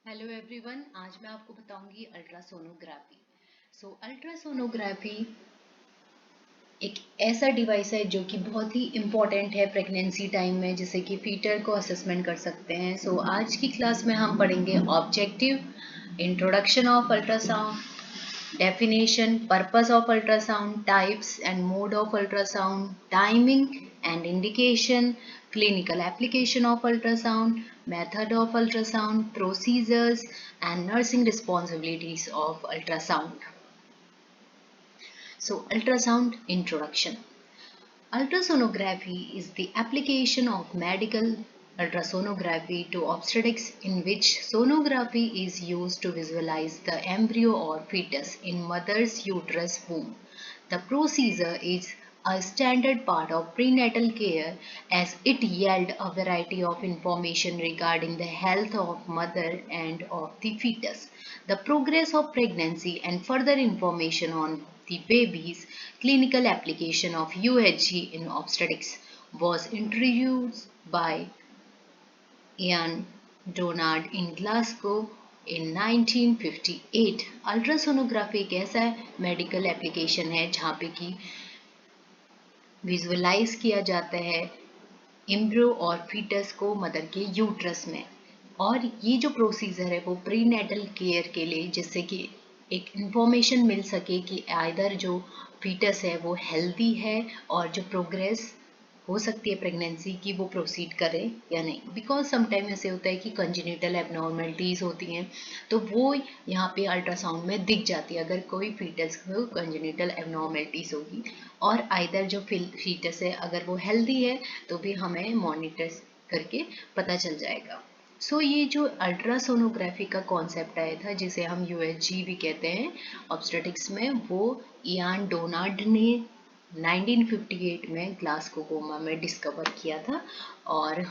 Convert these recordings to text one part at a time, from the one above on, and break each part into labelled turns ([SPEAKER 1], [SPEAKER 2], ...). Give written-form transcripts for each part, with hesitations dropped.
[SPEAKER 1] Hello everyone, आज मैं आपको बताऊंगी अल्ट्रासोनोग्राफी। अल्ट्रासोनोग्राफी एक ऐसा डिवाइस है जो कि बहुत ही इम्पॉर्टेंट है प्रेगनेंसी टाइम में, जिससे कि फीटर को असेसमेंट कर सकते हैं। आज की क्लास में हम पढ़ेंगे objective, introduction of ultrasound, definition, purpose of ultrasound, types and mode of ultrasound, timing and indication, clinical application of ultrasound, method of ultrasound, procedures and nursing responsibilities of ultrasound. Ultrasound introduction. Ultrasonography is the application of medical ultrasonography to obstetrics, in which sonography is used to visualize the embryo or fetus in mother's uterus womb. The procedure is a standard part of prenatal care, as it yields a variety of information regarding the health of mother and of the fetus, the progress of pregnancy, and further information on the baby's clinical application of UHG in obstetrics was introduced by Ian Donald in Glasgow in 1958. Ultrasonography एक ऐसा medical application है जहाँ पे कि visualise किया जाता है embryo और फीटस को मदर के यूट्रस में। और ये जो प्रोसीजर है वो प्रीनेटल केयर के लिए, जिससे कि एक इंफॉर्मेशन मिल सके कि आइदर जो फीटस है वो हेल्दी है और जो प्रोग्रेस हो सकती है प्रेगनेंसी की वो प्रोसीड करे या नहीं। बिकॉज समटाइम ऐसे होता है कि कंजेनिटल एबनॉर्मलिटीज़ होती हैं, तो वो यहाँ पे अल्ट्रासाउंड में दिख जाती है अगर कोई फीटस को कंजेनिटल एबनॉर्मलिटीज़ होगी। और आइदर जो फीटस है अगर वो हेल्दी है तो भी हमें मॉनिटर करके पता चल जाएगा। ये जो अल्ट्रासोनोग्राफी का कॉन्सेप्ट आया था, जिसे हम यूएचजी भी कहते हैं ऑब्स्टेटिक्स में, वो इयान डोनाल्ड ने 1958 में ग्लासगो में डिस्कवर किया था। और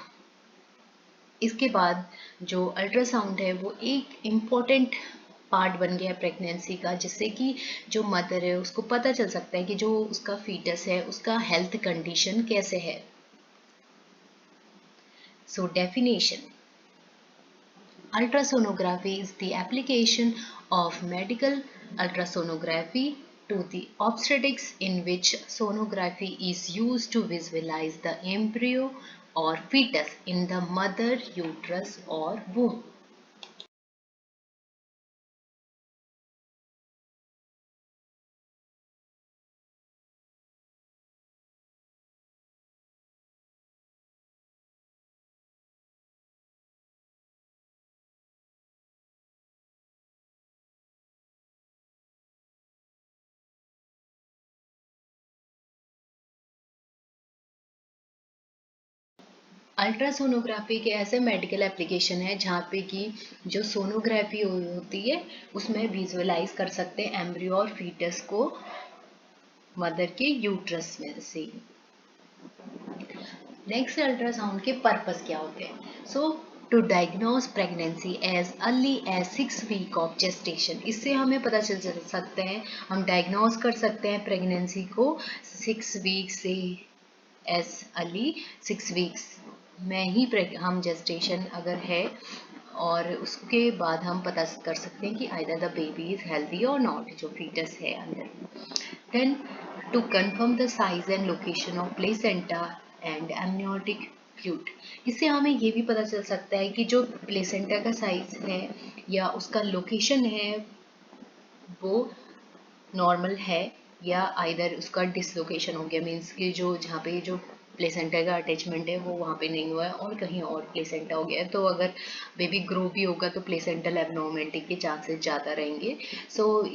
[SPEAKER 1] इसके बाद जो अल्ट्रासाउंड है वो एक इम्पॉर्टेंट पार्ट बन गया प्रेगनेंसी का, जिससे कि जो मदर है उसको पता चल सकता है कि जो उसका फीटस है उसका हेल्थ कंडीशन कैसे है। Definition. Ultrasonography is the application of medical ultrasonography to the obstetrics, in which sonography is used to visualize the embryo or fetus in the mother uterus or womb. Ultrasonography के ऐसे medical application है जहाँ पे कि जो sonography होती है उसमें विजुअलाइज कर सकते हैं एम्ब्रियो और फीटस को मदर के यूट्रस में से। नेक्स्ट, अल्ट्रासाउंड के पर्पस क्या होते हैं? To diagnose pregnancy as early as 6 week of gestation. इससे हमें पता चल सकते हैं, हम डायग्नोज कर सकते हैं प्रेगनेंसी को 6 वीक से एज अर्ली 6 वीक्स में ही हम जेस्टेशन अगर है, और उसके बाद हम पता कर सकते हैं कि either the baby is healthy और नॉट, जो फीटस है अंदर। Then to confirm the size and location of placenta and amniotic fluid. इससे हमें ये भी पता चल सकता है कि जो प्लेसेंटा का साइज है या उसका लोकेशन है वो नॉर्मल है या आइदर उसका डिसलोकेशन हो गया, मीन्स कि जो जहाँ पे जो प्लेसेंटा का अटैचमेंट है वो वहाँ पे नहीं हुआ है और कहीं और प्लेसेंटा हो गया है। तो अगर बेबी ग्रो भी होगा तो प्लेसेंटल एबनॉर्मलिटी के चांसेस ज़्यादा रहेंगे।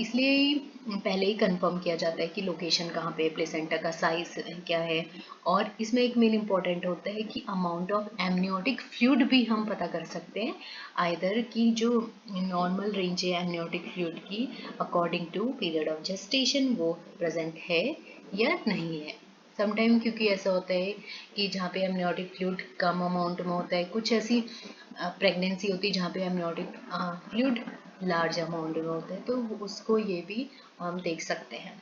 [SPEAKER 1] इसलिए पहले ही कंफर्म किया जाता है कि लोकेशन कहाँ पे, प्लेसेंटा का साइज क्या है। और इसमें एक मेन इंपॉर्टेंट होता है कि अमाउंट ऑफ एमनियोटिक फ्लूइड भी हम पता कर सकते हैं, आइदर की जो नॉर्मल रेंज है एमनियोटिक फ्लूइड की according to period of gestation वो प्रेजेंट है या नहीं है। समटाइम क्योंकि ऐसा होता है कि जहाँ पे एमनियोटिक फ्लूइड कम अमाउंट में होता है, कुछ ऐसी प्रेगनेंसी होती है जहाँ पे एमनियोटिक फ्लूइड लार्ज अमाउंट में होता है, तो उसको ये भी हम देख सकते हैं।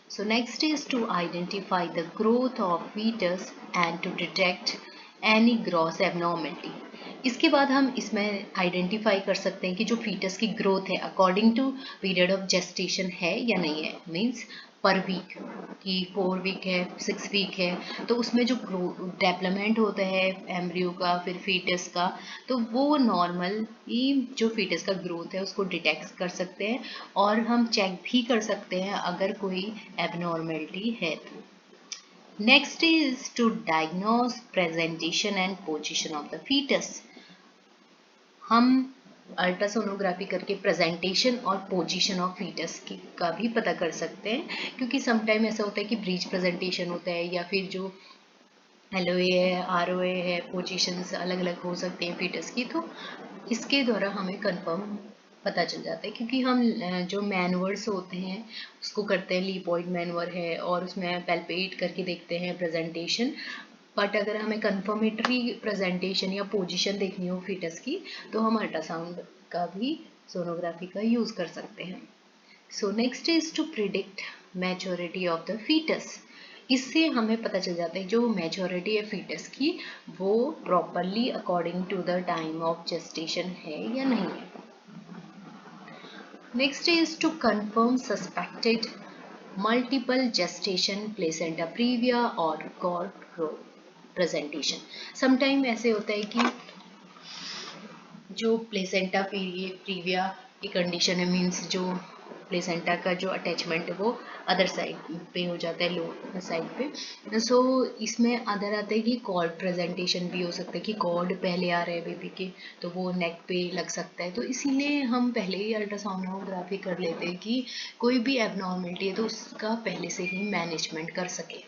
[SPEAKER 1] Next is to identify the growth of fetus and to detect any gross abnormality. इसके बाद हम इसमें आइडेंटिफाई कर सकते हैं कि जो फीटस की ग्रोथ है according to period of gestation है या नहीं है, मीन्स पर वीक कि 4 वीक है 6 वीक है तो उसमें जो डेवलपमेंट होता है एम्ब्रियो का फिर फीटस का, तो वो नॉर्मल ही जो फीटस का ग्रोथ है उसको डिटेक्ट कर सकते हैं और हम चेक भी कर सकते हैं अगर कोई एबनॉर्मेलिटी है तो। Next is to diagnose presentation and position of the fetus. हम अल्ट्रासोनोग्राफी करके प्रेजेंटेशन और पोजीशन ऑफ फीटस की का भी पता कर सकते हैं, क्योंकि समटाइम ऐसा होता है कि ब्रीच प्रेजेंटेशन होता है या फिर जो एलओए है आरओए है पोजीशंस अलग अलग हो सकते हैं फीटस की, तो इसके द्वारा हमें कंफर्म पता चल जाता है। क्योंकि हम जो मैनवर्स होते हैं उसको करते हैं, लीपॉइड मैनवर है और उसमें पैल्पेट करके देखते हैं प्रेजेंटेशन, बट अगर हमें कंफर्मेटरी प्रेजेंटेशन या पोजीशन देखनी हो फीटस की तो हम अल्ट्रासाउंड का भी सोनोग्राफी का यूज़ कर सकते हैं। So next is to predict maturity of the fetus. इससे हमें पता चल जाता है जो मैच्योरिटी है फीटस की वो properly according to the time of gestation है या नहीं है। Next is to confirm suspected multiple gestation placenta previa और कॉर्ड प्रेजेंटेशन। समटाइम ऐसे होता है कि जो प्लेसेंटा प्रीविया की कंडीशन है, मीन्स जो प्लेसेंटा का जो अटैचमेंट है वो अदर साइड पे हो जाता है, लो साइड पे। सो इसमें अदर आता है कि कॉर्ड प्रेजेंटेशन भी हो सकता है कि कॉर्ड पहले आ रहे हैं बेबी के तो वो नेक पे लग सकता है, तो इसीलिए हम पहले ही अल्ट्रासोनोग्राफी कर लेते हैं कि कोई भी एबनॉर्मलिटी है तो उसका पहले से ही मैनेजमेंट कर सके।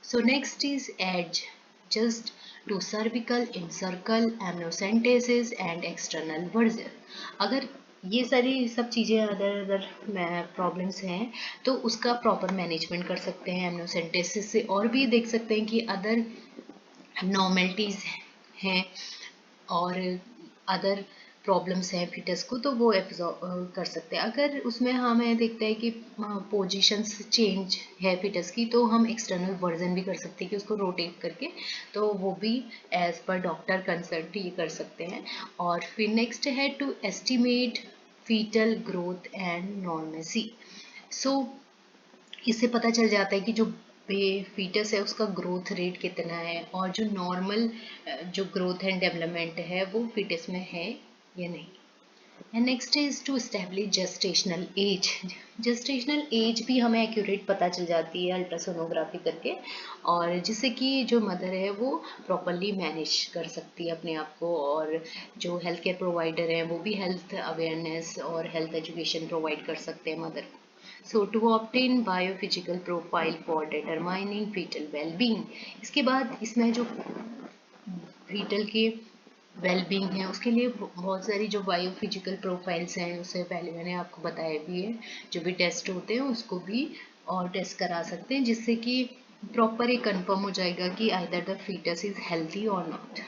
[SPEAKER 1] So next is edge, just to cervical, encircle, amniocentesis and external version. अगर ये सारी सब चीज़ें अदर प्रॉब्लम्स हैं तो उसका प्रॉपर मैनेजमेंट कर सकते हैं एमनोसेंटेसिस से, और भी देख सकते हैं कि अदर एबनॉर्मेलिटीज़ हैं और अदर प्रॉब्लम्स हैं फिटस को तो वो एब्जॉर्ब कर सकते हैं। अगर उसमें हमें देखते हैं कि पोजीशंस चेंज है फिटस की तो हम एक्सटर्नल वर्जन भी कर सकते हैं कि उसको रोटेट करके, तो वो भी एज पर डॉक्टर कंसल्ट ये कर सकते हैं। और फिर नेक्स्ट है to estimate fetal growth and normalcy. So इससे पता चल जाता है कि जो फीटस है उसका ग्रोथ रेट कितना है और जो नॉर्मल जो ग्रोथ एंड डेवलपमेंट है वो फीटस में है या नहीं। And next is to establish gestational age. Gestational age भी हमें एक्यूरेट पता चल जाती है अल्ट्रासोनोग्राफी करके, और जिससे कि जो मदर है वो प्रॉपरली मैनेज कर सकती है अपने आप को, और जो हेल्थ केयर प्रोवाइडर हैं वो भी हेल्थ अवेयरनेस और हेल्थ एजुकेशन प्रोवाइड कर सकते हैं मदर को। So to obtain biophysical profile for determining fetal well-being, इसके बाद इसमें जो फीटल के वेलबींग है उसके लिए बहुत सारी जो बायोफिजिकल प्रोफाइल्स हैं, उससे पहले मैंने आपको बताया भी है, जो भी टेस्ट होते हैं उसको भी और टेस्ट करा सकते हैं जिससे कि प्रॉपर ये कंफर्म हो जाएगा कि either the fetus is healthy और not.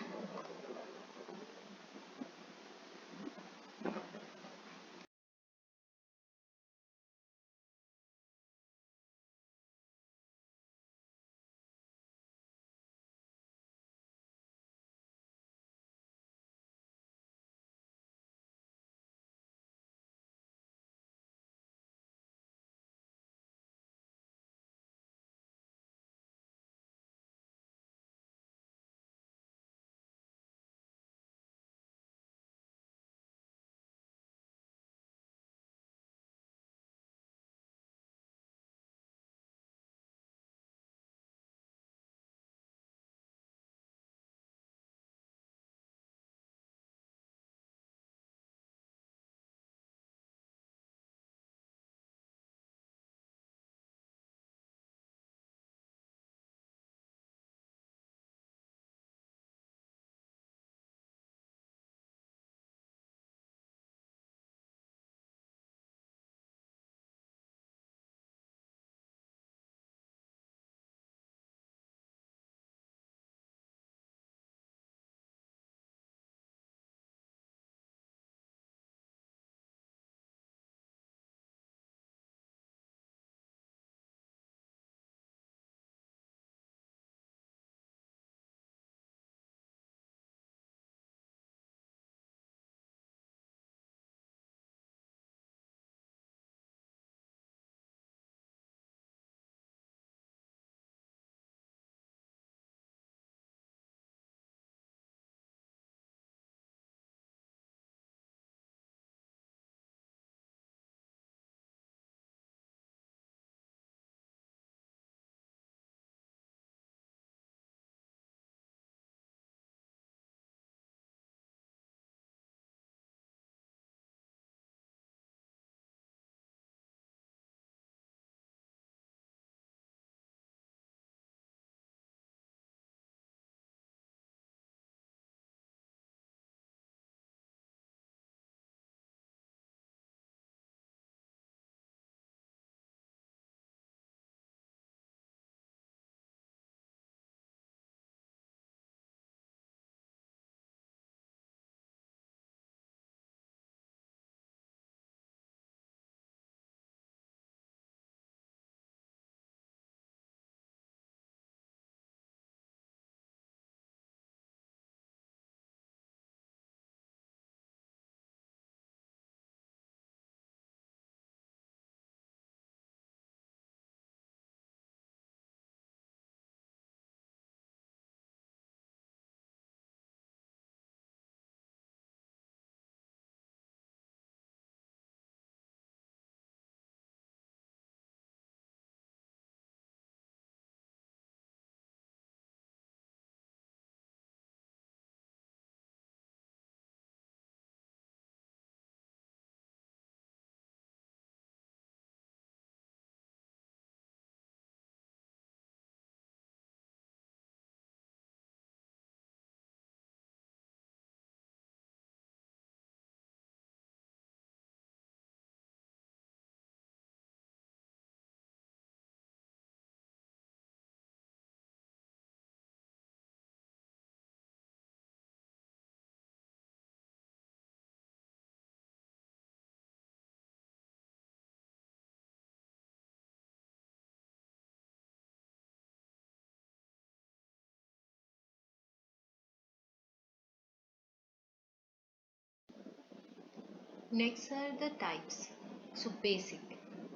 [SPEAKER 1] Next are the types. So basic.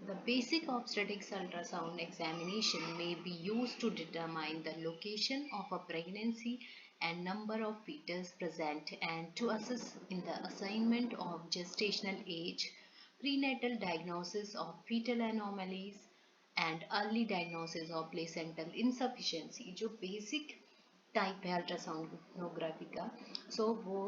[SPEAKER 1] The basic obstetrics ultrasound examination may be used to determine the location of a pregnancy and number of fetus present and to assist in the assignment of gestational age, prenatal diagnosis of fetal anomalies and early diagnosis of placental insufficiency. जो basic type है अल्ट्रासाउंडोग्राफी का वो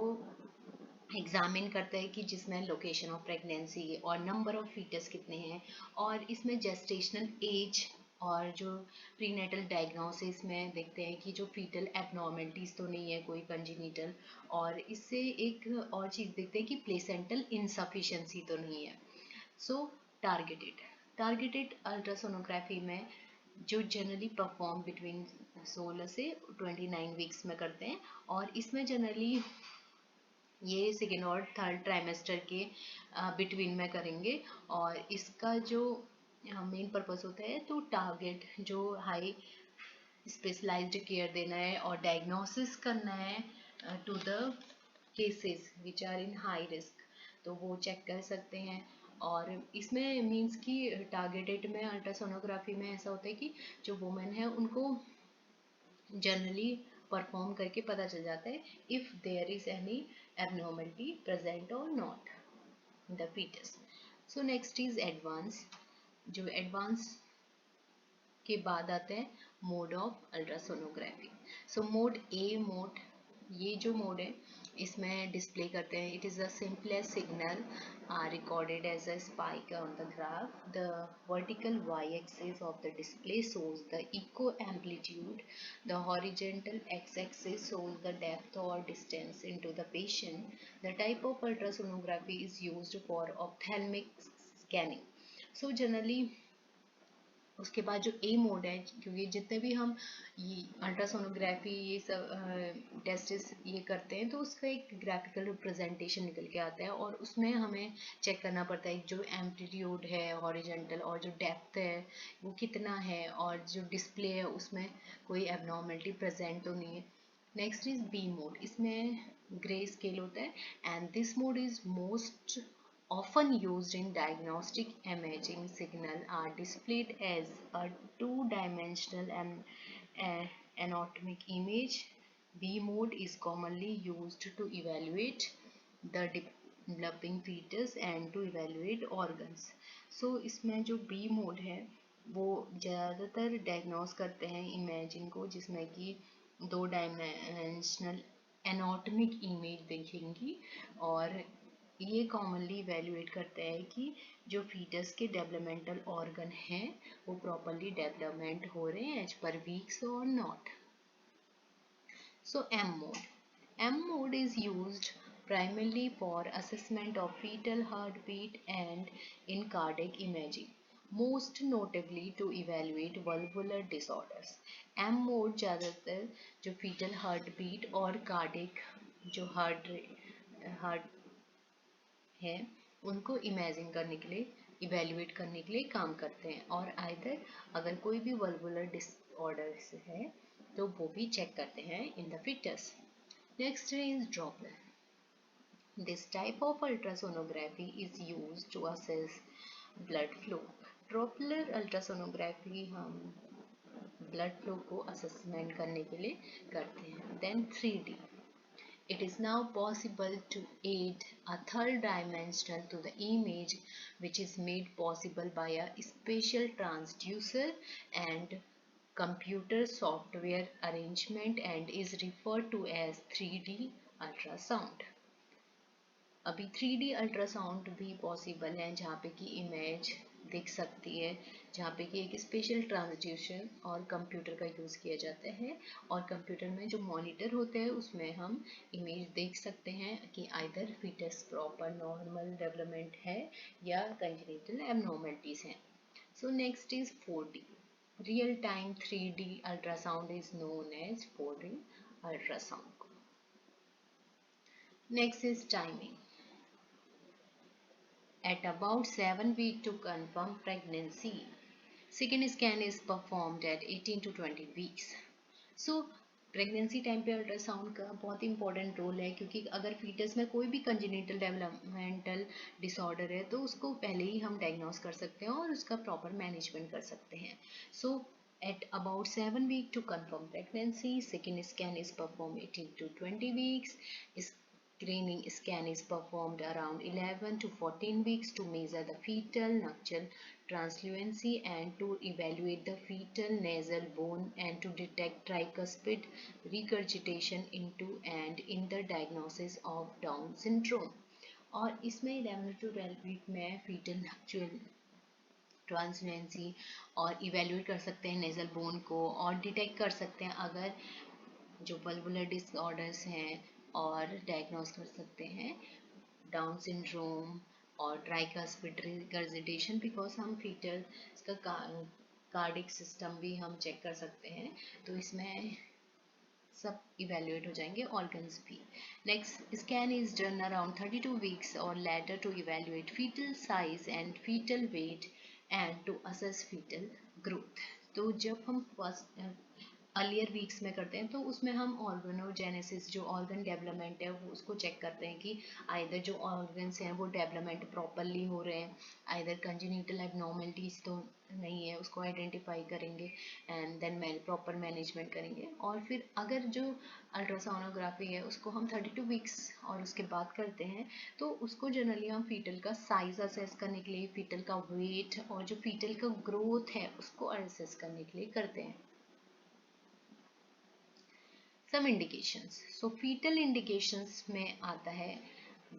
[SPEAKER 1] examine करता है कि जिसमें location of pregnancy और number of foetus कितने हैं और इसमें जेस्टेशनल एज और जो प्रीनेटल डायग्नोसिस में देखते हैं कि जो फीटल एबनॉर्मलिटीज़ तो नहीं है कोई कंजीनिटल और इससे एक और चीज़ देखते हैं कि प्लेसेंटल इनसफिशिएंसी तो नहीं है। सो टारगेटेड अल्ट्रासोनोग्राफी में जो जनरली परफॉर्म बिटवीन 16 से 29 वीक्स में करते हैं और इसमें जनरली ये सेकेंड और थर्ड ट्राइमेस्टर के बिटवीन में करेंगे और इसका जो मेन पर्पस होता है तो टारगेट जो हाई स्पेशलाइज्ड केयर देना है और डायग्नोसिस करना है to the cases which are in high risk तो वो चेक कर सकते हैं। और इसमें मींस कि टारगेटेड में अल्ट्रासोनोग्राफी में ऐसा होता है कि जो वुमेन है उनको जनरली परफॉर्म करके पता चल जाता है if there is any abnormality present और not in the fetus. So next is advance. जो एडवांस के बाद आता है mode of ultrasonography. So mode A mode, ये जो मोड है इसमें डिस्प्ले करते हैं it is the simplest signal recorded as a spike on the graph. The vertical y-axis of the display shows the echo amplitude. The horizontal x-axis shows the depth or distance into the patient. The type of ultrasonography is used for ophthalmic scanning. So generally उसके बाद जो ए mode है क्योंकि जितने भी हम ये ultrasonography ये सब टेस्ट ये करते हैं तो उसका एक ग्राफिकल रिप्रेजेंटेशन निकल के आता है और उसमें हमें चेक करना पड़ता है जो एम्पलीट्यूड है हॉरिजॉन्टल और जो डेप्थ है वो कितना है और जो डिस्प्ले है उसमें कोई एबनॉर्मलिटी प्रेजेंट तो नहीं है। नेक्स्ट इज बी मोड, इसमें ग्रे स्केल होता है and this mode is most often used in diagnostic imaging. Signal are displayed as a two-dimensional anatomic image. B mode is commonly used to evaluate the developing fetus and to evaluate organs. So इसमें जो B mode है वो ज़्यादातर diagnose करते हैं imaging को जिसमें कि दो डायमेंशनल एनाटॉमिक इमेज देखेंगी और ये कॉमनली इवेल्युएट करता है कि जो फीटस के डेवलपमेंटल ऑर्गन हैं वो प्रॉपरली डेवलपमेंट हो रहे हैं एज पर वीक्स और not. So M mode is used primarily for assessment of fetal heartbeat and in cardiac imaging, most notably to evaluate valvular disorders. M mode ज़्यादातर जो fetal heartbeat और cardiac जो heart है उनको इमेजिन करने के लिए इवेल्युएट करने के लिए काम करते हैं और आइदर अगर कोई भी वल्वुलर डिसऑर्डर है तो वो भी चेक करते हैं in the fetus. Next is doppler. This type of ultrasonography is used to assess blood flow. Doppler ultrasonography हम ब्लड फ्लो को असेसमेंट करने के लिए करते हैं। Then 3D, it is now possible to add a third dimension to the image, which is made possible by a special transducer and computer software arrangement and is referred to as 3D ultrasound. अभी 3D ultrasound भी possible है जहाँ पे कि image दिख सकती है, जहाँ पे कि एक स्पेशल ट्रांसड्यूसर और कंप्यूटर का यूज़ किया जाता है और कंप्यूटर में जो मॉनिटर होते हैं उसमें हम इमेज देख सकते हैं कि either fetus proper normal development है या कंजेनिटल एबनॉर्मलिटीज हैं। So next is 4D, real time 3D ultrasound is known as 4D ultrasound. Next is timing. At about 7 weeks to confirm pregnancy. Second scan is performed at 18 to 20 weeks. So pregnancy time पे ultrasound का बहुत important role है, क्योंकि अगर foetus में कोई भी congenital developmental disorder है तो उसको पहले ही हम डायग्नोस कर सकते हैं और उसका प्रॉपर मैनेजमेंट कर सकते हैं. सो at about 7 weeks to confirm pregnancy, second scan is performed 18 to 20 weeks. Screening scan is performed around 11 to 14 weeks to measure the fetal nuptial translucency and to evaluate the fetal nasal bone and to detect tricuspid regurgitation into and in the diagnosis of Down syndrome. और इसमें 11 to 12 week में fetal नक्चुअल ट्रांसलेंसी और evaluate कर सकते हैं nasal bone को और detect कर सकते हैं अगर जो वल्वुलर डिसऑर्डर्स हैं और डायग्नोस कर सकते हैं डाउन सिंड्रोम और ट्राइकास्पिड रिगर्जिटेशन, बिकॉज हम फीटल इसका कार्डिक सिस्टम भी हम चेक कर सकते हैं, तो इसमें सब इवेल्युएट हो जाएंगे ऑर्गन्स भी. Next scan is done around 32 weeks और later to evaluate fetal size and fetal weight and to assess fetal growth. तो जब हम फर्स्ट अर्लियर वीक्स में करते हैं तो उसमें हम ऑर्गेनोजेनेसिस जो ऑर्गन डेवलपमेंट है वो उसको चेक करते हैं कि आइदर जो ऑर्गन्स हैं वो डेवलपमेंट प्रॉपरली हो रहे हैं, आइदर कंजेनिटल एबनॉर्मलिटीज तो नहीं है, उसको आइडेंटिफाई करेंगे एंड देन प्रॉपर मैनेजमेंट करेंगे. और फिर अगर जो अल्ट्रासोनोग्राफी है उसको हम 32 वीक्स और उसके बाद करते हैं तो उसको जनरली हम फीटल का साइज असेस करने के लिए, फीटल का वेट और जो फीटल का ग्रोथ है उसको असेस करने के लिए करते हैं. Some indications. So fetal indications में आता है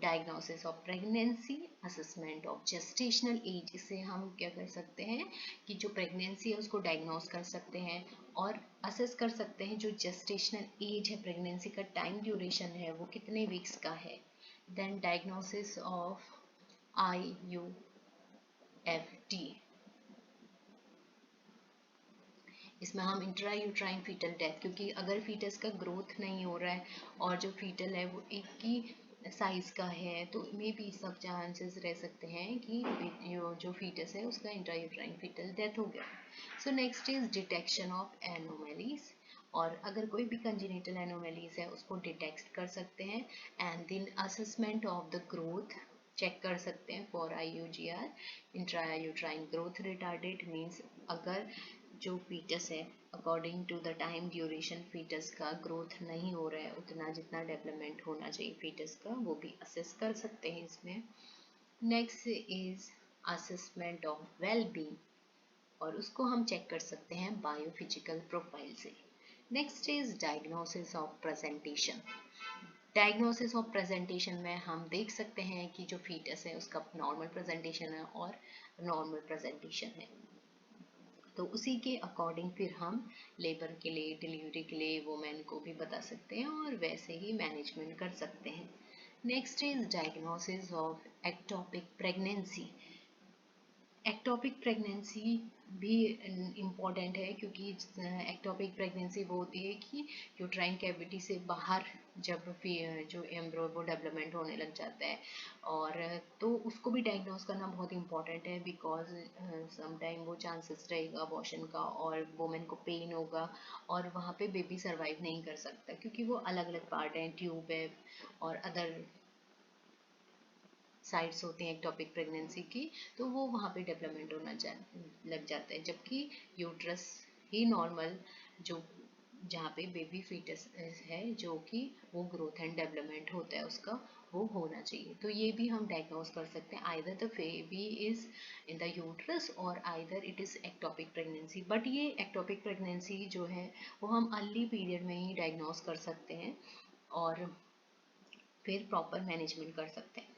[SPEAKER 1] diagnosis of pregnancy, assessment of gestational age. इसे हम क्या कर सकते हैं कि जो प्रेगनेंसी है उसको डायग्नोस कर सकते हैं और असेस कर सकते हैं जो जेस्टेशनल एज है, प्रेगनेंसी का टाइम ड्यूरेशन है वो कितने वीक्स का है. Then diagnosis of IUFT. इसमें हम इंट्रा यूट्राइन फीटल डेथ, क्योंकि अगर फीटस का ग्रोथ नहीं हो रहा है और जो फीटल है वो एक ही साइज का है तो मे भी सब चांसेस रह सकते हैं कि जो फीटस है उसका इंट्रा यूट्राइन फीटल डेथ हो गया. So next is detection of anomalies, और अगर कोई भी कंजेनिटल एनोमैलीज है उसको डिटेक्ट कर सकते हैं and then assessment of the growth check कर सकते हैं for IUGR, intra uterine growth retarded. Means अगर जो फीटस है according to the time duration fetus का ग्रोथ नहीं हो रहा है उतना जितना डेवलपमेंट होना चाहिए फीटस का, वो भी असेस कर सकते हैं इसमें. Next is assessment of well being और उसको हम चेक कर सकते हैं बायोफिजिकल प्रोफाइल से. Next is diagnosis of presentation. Diagnosis of presentation में हम देख सकते हैं कि जो फीटस है उसका नॉर्मल प्रेजेंटेशन है और नॉर्मल प्रेजेंटेशन है, तो उसी के अकॉर्डिंग फिर हम लेबर के लिए, डिलीवरी के लिए वुमेन को भी बता सकते हैं और वैसे ही मैनेजमेंट कर सकते हैं. Next is diagnosis of ectopic pregnancy. Ectopic pregnancy भी इम्पॉर्टेंट है, क्योंकि एक्टोपिक प्रेगनेंसी वो होती है कि यूट्राइन कैविटी से बाहर जब जो एम्ब्रो वो डेवलपमेंट होने लग जाता है, और तो उसको भी डायग्नोस करना बहुत इम्पॉर्टेंट है, बिकॉज समटाइम वो चांसेस रहेगा अबॉर्शन का और वुमेन को पेन होगा और वहाँ पे बेबी सर्वाइव नहीं कर सकता, क्योंकि वो अलग अलग पार्ट हैं, ट्यूब है और अदर साइट्स होती हैं एक्टोपिक प्रेगनेंसी की, तो वो वहाँ पे डेवलपमेंट होना लग जाता है, जबकि यूट्रस ही नॉर्मल जो जहाँ पे बेबी फीटस है जो कि वो ग्रोथ एंड डेवलपमेंट होता है उसका, वो होना चाहिए. तो ये भी हम डायग्नोस कर सकते हैं either the baby is in the uterus और either it is ectopic pregnancy. But ये एक्टोपिक प्रेगनेंसी जो है वो हम अर्ली पीरियड में ही डायग्नोस कर सकते हैं और फिर प्रॉपर मैनेजमेंट कर सकते हैं.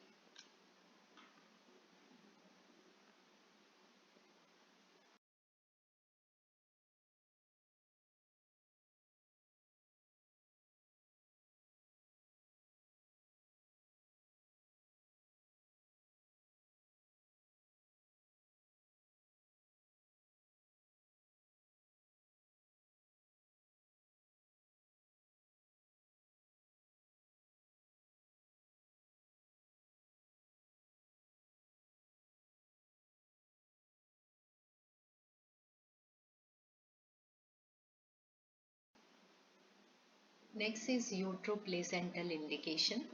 [SPEAKER 1] Next is uteroplacental indication.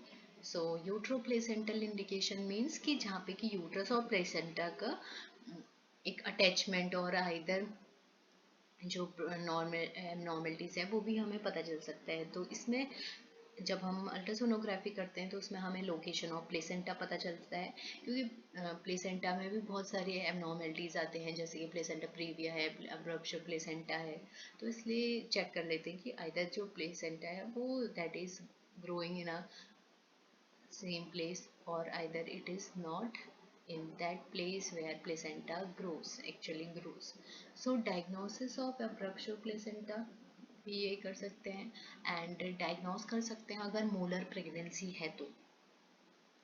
[SPEAKER 1] So uteroplacental indication means कि जहाँ पे कि यूट्रस और प्लेसेंटा का एक अटैचमेंट और आइदर जो नॉर्मल एबनॉर्मलिटीज है वो भी हमें पता चल सकता है। तो इसमें जब हम अल्ट्रासोनोग्राफी करते हैं तो उसमें हमें लोकेशन ऑफ प्लेसेंटा पता चलता है, क्योंकि प्लेसेंटा में भी बहुत सारे एबनॉर्मलिटीज आते हैं, जैसे कि प्लेसेंटा प्रीविया है, अब्रप्शन प्लेसेंटा है। तो इसलिए चेक कर लेते हैं कि आइदर जो प्लेसेंटा है वो that is growing in a same place, or either it is not in that place where placenta grows. So diagnosis of abruptio placenta भी ये कर सकते हैं, एंड डायग्नोस कर सकते हैं अगर मोलर प्रेगनेंसी है तो,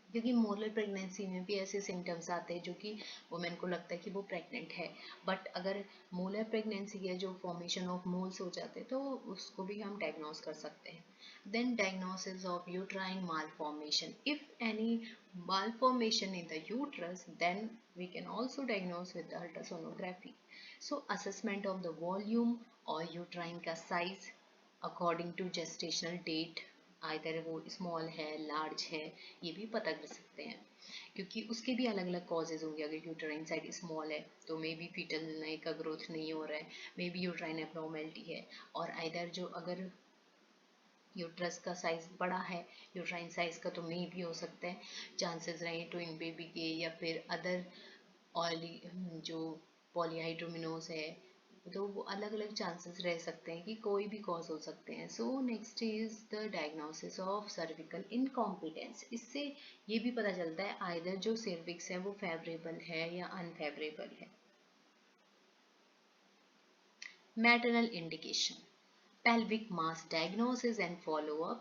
[SPEAKER 1] क्योंकि मोलर प्रेगनेंसी में भी ऐसे सिम्टम्स आते हैं जो कि वुमेन को लगता है कि वो प्रेग्नेंट है, बट अगर मोलर प्रेगनेंसी है जो फॉर्मेशन ऑफ मोल्स हो जाते हैं तो उसको भी हम डायग्नोस कर सकते हैं। Then diagnosis of uterine malformation, if any malformation in the uterus, then we can also diagnose with the ultrasonography. So assessment of the volume or uterine का size according to gestational date, either वो small है large है, ये भी पता कर सकते हैं, क्योंकि उसके भी अलग अलग कॉजेज होंगे। अगर यूट्राइन साइड स्मॉल है तो मे बी फीटल नए का ग्रोथ नहीं हो रहा है, मे बी यूट्राइन एबनॉर्मेलिटी है, और आइदर जो अगर यूट्रस का साइज बड़ा है, यूट्राइन साइज का, तो मे भी हो सकता है चांसेस रहे ट्विन बेबी के, या फिर अदर ऑयली जो पॉलीहाइड्रोमिनोस है, तो वो अलग अलग चांसेस रह सकते हैं कि कोई भी कॉज हो सकते हैं। So next is the diagnosis of cervical incompetence. इससे ये भी पता चलता है आइदर जो सर्विक्स है वो फेवरेबल है या अनफेवरेबल है। Maternal indication, pelvic mass diagnosis and follow-up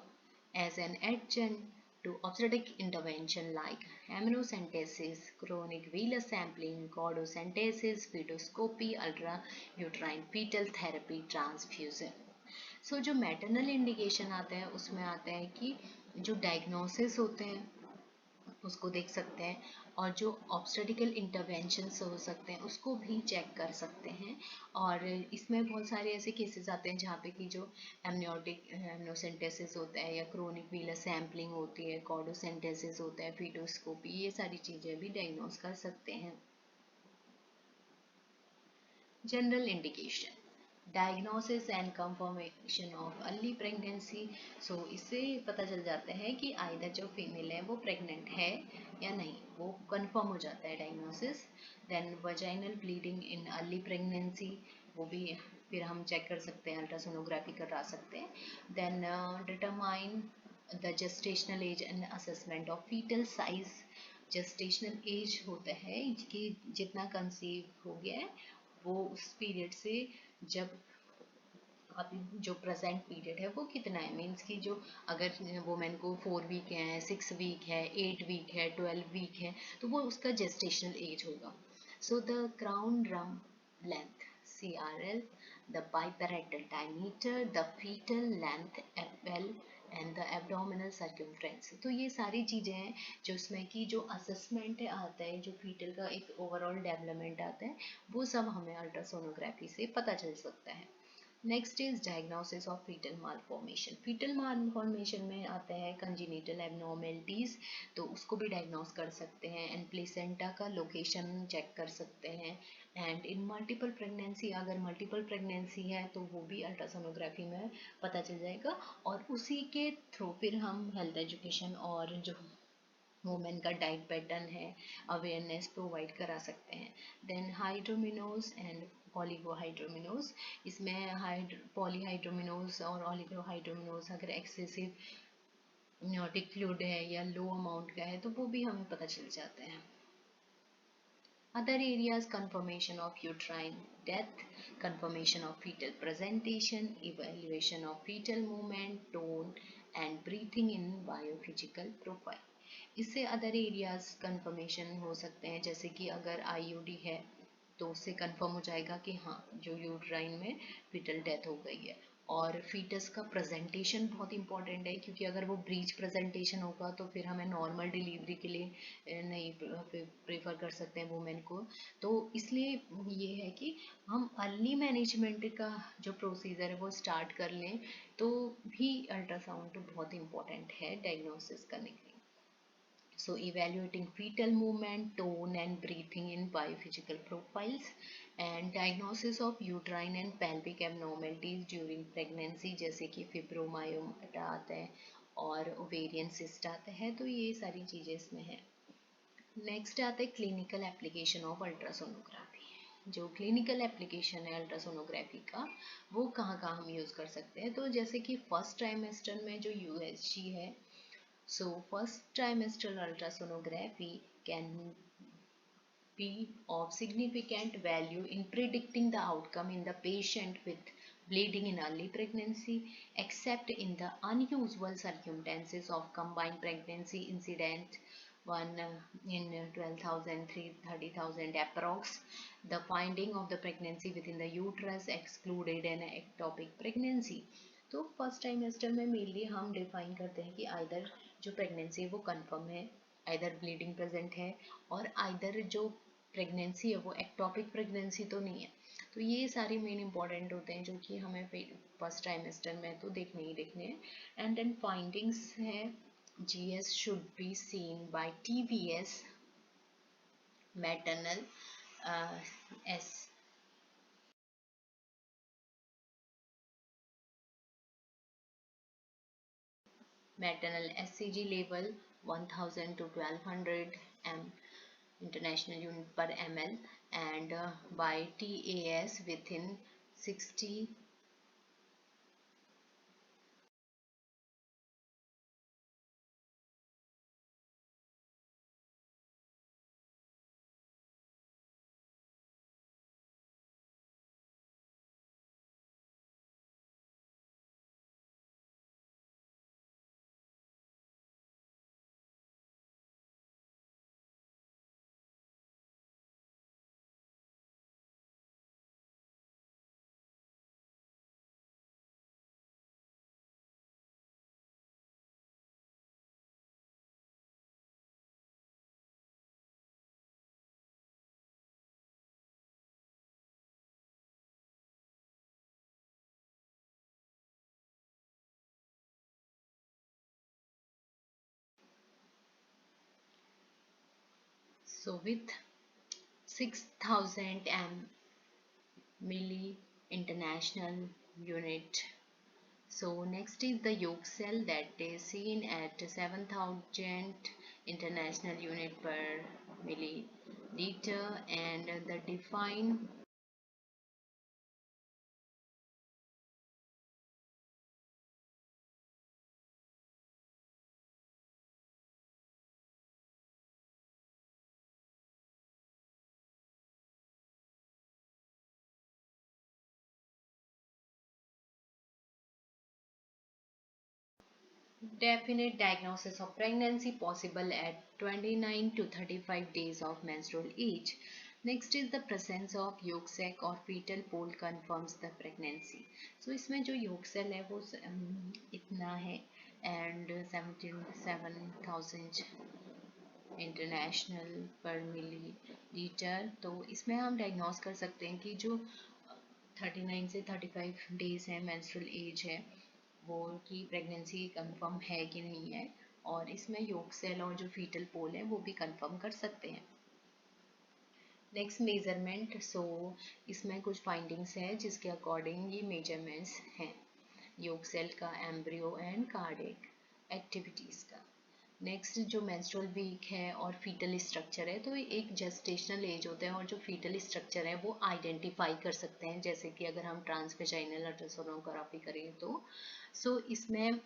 [SPEAKER 1] as an adjunct to obstetric intervention like amniocentesis, chronic venous sampling, cordocentesis, fetoscopy, ultrauterine fetal therapy, transfusion. सो जो मैटरनल इंडिकेशन आते हैं उसमें आता है कि जो डायग्नोसिस होते हैं उसको देख सकते हैं, और जो ऑब्स्टेटिकल इंटरवेंशंस हो सकते हैं उसको भी चेक कर सकते हैं। और इसमें बहुत सारे ऐसे केसेस आते हैं जहाँ पे कि जो एमनियोसेंटेसिस होता है या क्रोनिक वीलस सैम्पलिंग होती है, कॉर्डोसेंटेसिस होता है, फीटोस्कोपी, ये सारी चीज़ें भी डायग्नोस कर सकते हैं। General indication, diagnosis and confirmation of early pregnancy. So इससे पता चल जाता है कि आइदर जो फीमेल है वो प्रेग्नेंट है या नहीं, वो कंफर्म हो जाता है diagnosis. Then vaginal bleeding in early pregnancy, वो भी फिर हम चेक कर सकते हैं, अल्ट्रासोनोग्राफी करा सकते हैं। Then determine the gestational age and assessment of fetal size. Gestational age होता है कि जितना कंसीव हो गया है वो उस पीरियड से जब अभी जो प्रेजेंट पीरियड है वो कितना है, मीन्स कि जो अगर वुमेन को 4 वीक है, 6 वीक है, 8 वीक है, 12 वीक है, तो वो उसका जेस्टेशनल एज होगा। So the crown drum length CRL, the biparietal diameter, the fetal length FL and the abdominal circumference। तो ये सारी चीज़ें हैं जो इसमें कि जो असेसमेंट आता है, जो फीटल का एक ओवरऑल डेवलपमेंट आता है, वो सब हमें अल्ट्रासोनोग्राफी से पता चल सकता है। Next is diagnosis of fetal malformation. Fetal malformation में आता है कंजीनिटल एबनॉर्मेलिटीज, तो उसको भी डायग्नोस कर सकते हैं, एंड प्लेसेंटा का लोकेशन चेक कर सकते हैं। एंड इन मल्टीपल प्रेगनेंसी, अगर मल्टीपल प्रेगनेंसी है तो वो भी अल्ट्रासोनोग्राफी में पता चल जाएगा, और उसी के थ्रू फिर हम हेल्थ एजुकेशन और जो वुमेन का डाइट पैटर्न है अवेयरनेस प्रोवाइड करा सकते हैं। देन हाइड्रोमिनोज एंड ओलिगोहाइड्रोमिनोज, इसमें पॉलीहाइड्रोमिनोज और ओलिगोहाइड्रोमिनोज अगर एक्सेसिव न्यूरोटिक फ्लूइड है या लो अमाउंट का है तो वो भी हमें पता चल जाता है। Other areas, confirmation of uterine death, confirmation of fetal presentation, evaluation of fetal movement, tone and breathing in biophysical profile. इससे अदर एरियाज कंफर्मेशन हो सकते हैं, जैसे कि अगर IUD है तो उससे कंफर्म हो जाएगा कि हाँ जो यूट्राइन में फीटल डेथ हो गई है, और फीटस का प्रेजेंटेशन बहुत इंपॉर्टेंट है, क्योंकि अगर वो ब्रीच प्रेजेंटेशन होगा तो फिर हमें नॉर्मल डिलीवरी के लिए नहीं प्रेफर कर सकते हैं वुमेन को। तो इसलिए ये है कि हम अर्ली मैनेजमेंट का जो प्रोसीजर है वो स्टार्ट कर लें, तो भी अल्ट्रासाउंड बहुत इंपॉर्टेंट है डायग्नोसिस करने के लिए। So evaluating fetal movement, tone and breathing in biophysical profiles, and diagnosis of uterine and pelvic abnormalities during pregnancy, जैसे कि फिब्रोमायोमेटा आता है और ओवेरियन सिस्ट आता है, तो ये सारी चीज़ें इसमें हैं। नेक्स्ट आता है क्लिनिकल एप्लीकेशन ऑफ अल्ट्रासोनोग्राफी। जो क्लिनिकल एप्लीकेशन है अल्ट्रासोनोग्राफी का, वो कहाँ कहाँ हम यूज़ कर सकते हैं। तो जैसे कि फर्स्ट ट्राइमेस्टर में जो यूएसजी है, so first trimestral ultrasonography can be of significant value in predicting the outcome in the patient with bleeding in early pregnancy, except in the unusual circumstances of combined pregnancy incident, one in 12,000, 30,000 approx. The finding of the pregnancy within the uterus excluded an ectopic pregnancy. तो first trimester में mainly हम define करते हैं कि either जो pregnancy है वो confirm है, आइदर ब्लीडिंग प्रेजेंट है, और आइदर जो प्रेगनेंसी है वो एक्टोपिक प्रेगनेंसी तो नहीं है। तो ये सारे मेन इंपॉर्टेंट होते हैं जो कि हमें फर्स्ट ट्राइमेस्टर में तो देखने ही देखने हैं। एंड देन फाइंडिंग्स है, GS should be seen by TVS maternal S maternal SCG level 1000 to 1200 m international unit per ml, and by TAS within 60. So with 6000 m milli international unit. So next is the yolk cell that is seen at 7000 international unit per milliliter, and the defined definite diagnosis of pregnancy possible at 29 to 35 days of menstrual age. Next is the presence of yolk sac or fetal pole confirms the pregnancy. So इसमें जो yolk cell है वो इतना है, and 77,000 international पर millilitre. तो इसमें हम डायग्नोस कर सकते हैं कि जो 39 से 35 डेज है मेंस्ट्रुअल एज है, वो की प्रेगनेंसी कंफर्म है कि नहीं है, और इसमें yolk सेल और जो फीटल पोल है वो भी कंफर्म कर सकते हैं। नेक्स्ट मेजरमेंट, सो इसमें कुछ फाइंडिंग्स हैं जिसके अकॉर्डिंग ये मेजरमेंट्स हैं yolk सेल का, एम्ब्रियो एंड कार्डियक एक्टिविटीज़ का। नेक्स्ट जो मेंस्ट्रुअल वीक है और फीटल स्ट्रक्चर है, तो एक जेस्टेशनल एज होता है और जो फीटल स्ट्रक्चर है वो आइडेंटिफाई कर सकते हैं, जैसे कि अगर हम ट्रांसवेजाइनल अल्ट्रासोनोग्राफी करें तो। सो इसमें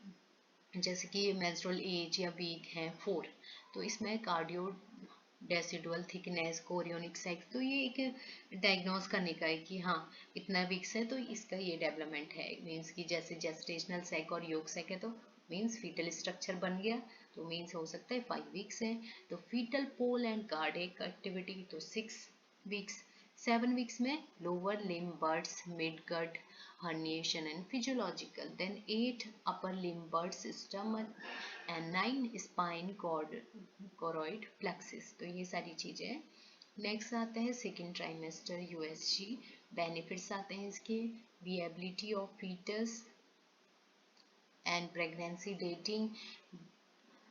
[SPEAKER 1] जैसे कि मेंस्ट्रुअल एज या वीक है 4, तो इसमें cardio decidual thickness, chorionic sex, तो ये एक डायग्नोस करने का है कि हाँ इतना वीक्स है तो इसका ये डेवलपमेंट है। मीन्स कि जैसे जेस्टेशनल सेक और योग सेक है तो मीन्स फीटल स्ट्रक्चर बन गया, तो मीन्स हो सकता है 5 वीक्स है। तो fetal pole and cardiac activity तो 6 वीक्स, 7 weeks में lower limb bursts, midgut herniation and physiological. Then 8 upper limb bursts, stomach and 9 spine choroid plexus. तो ये सारी चीजें। नेक्स्ट आते हैं सेकेंड ट्राइमेस्टर यूएसजी। बेनिफिट्स आते हैं इसके, viability of fetus and pregnancy dating.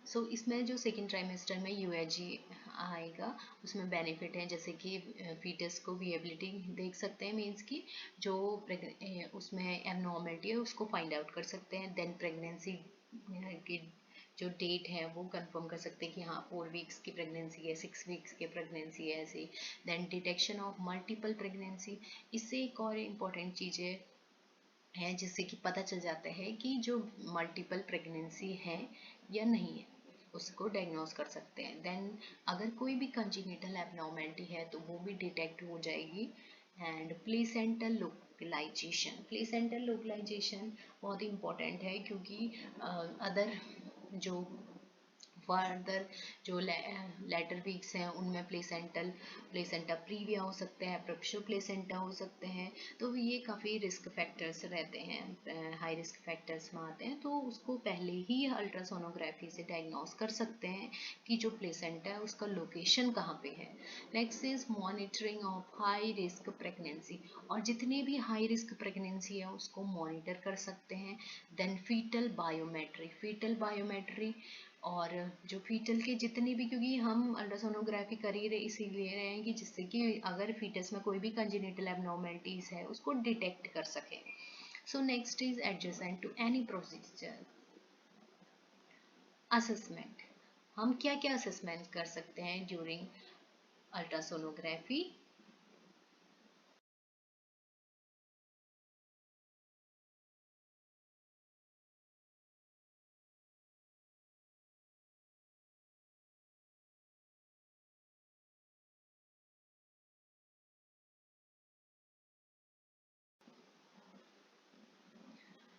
[SPEAKER 1] So इसमें जो सेकेंड ट्राइमेस्टर में यूएसजी आएगा उसमें बेनिफिट है, जैसे कि फीटस को विएबिलिटी देख सकते हैं, मीन्स कि जो उसमें एबनॉर्मलिटी है उसको फाइंड आउट कर सकते हैं। देन प्रेगनेंसी की जो डेट है वो कंफर्म कर सकते हैं कि हाँ 4 weeks की प्रेगनेंसी है, 6 weeks की प्रेगनेंसी है, ऐसे। Then detection of multiple pregnancy. इससे एक और इम्पॉर्टेंट चीज़ें हैं जिससे कि पता चल जाता है कि जो मल्टीपल प्रेगनेंसी है या नहीं है, उसको डायग्नोज कर सकते हैं। देन अगर कोई भी कंजीनिटल एबनॉर्मेलिटी है तो वो भी डिटेक्ट हो जाएगी। And placental localization, placental localization बहुत इंपॉर्टेंट है, क्योंकि अदर जो फर्दर जो लेटर वीक्स हैं उनमें प्लेसेंटा प्रीविया हो सकते हैं, प्रप्शो प्लेसेंटा हो सकते हैं। तो ये काफ़ी रिस्क फैक्टर्स रहते हैं, हाई रिस्क फैक्टर्स में आते हैं, तो उसको पहले ही अल्ट्रासोनोग्राफी से डायग्नोस कर सकते हैं कि जो प्लेसेंटा है उसका लोकेशन कहाँ पे है। Next is monitoring of high risk pregnancy, और जितनी भी हाई रिस्क प्रेगनेंसी है उसको मॉनिटर कर सकते हैं। Then fetal biometry, fetal biometry और जो फीटल के जितनी भी, क्योंकि हम अल्ट्रासोनोग्राफी कर ही रहे इसीलिए रहे हैं कि जिससे कि अगर फीटस में कोई भी कंजेनिटल एबनॉर्मलिटीज है उसको डिटेक्ट कर सके। So next is adjacent to any procedure assessment. हम क्या क्या असेसमेंट कर सकते हैं ड्यूरिंग अल्ट्रासोनोग्राफी।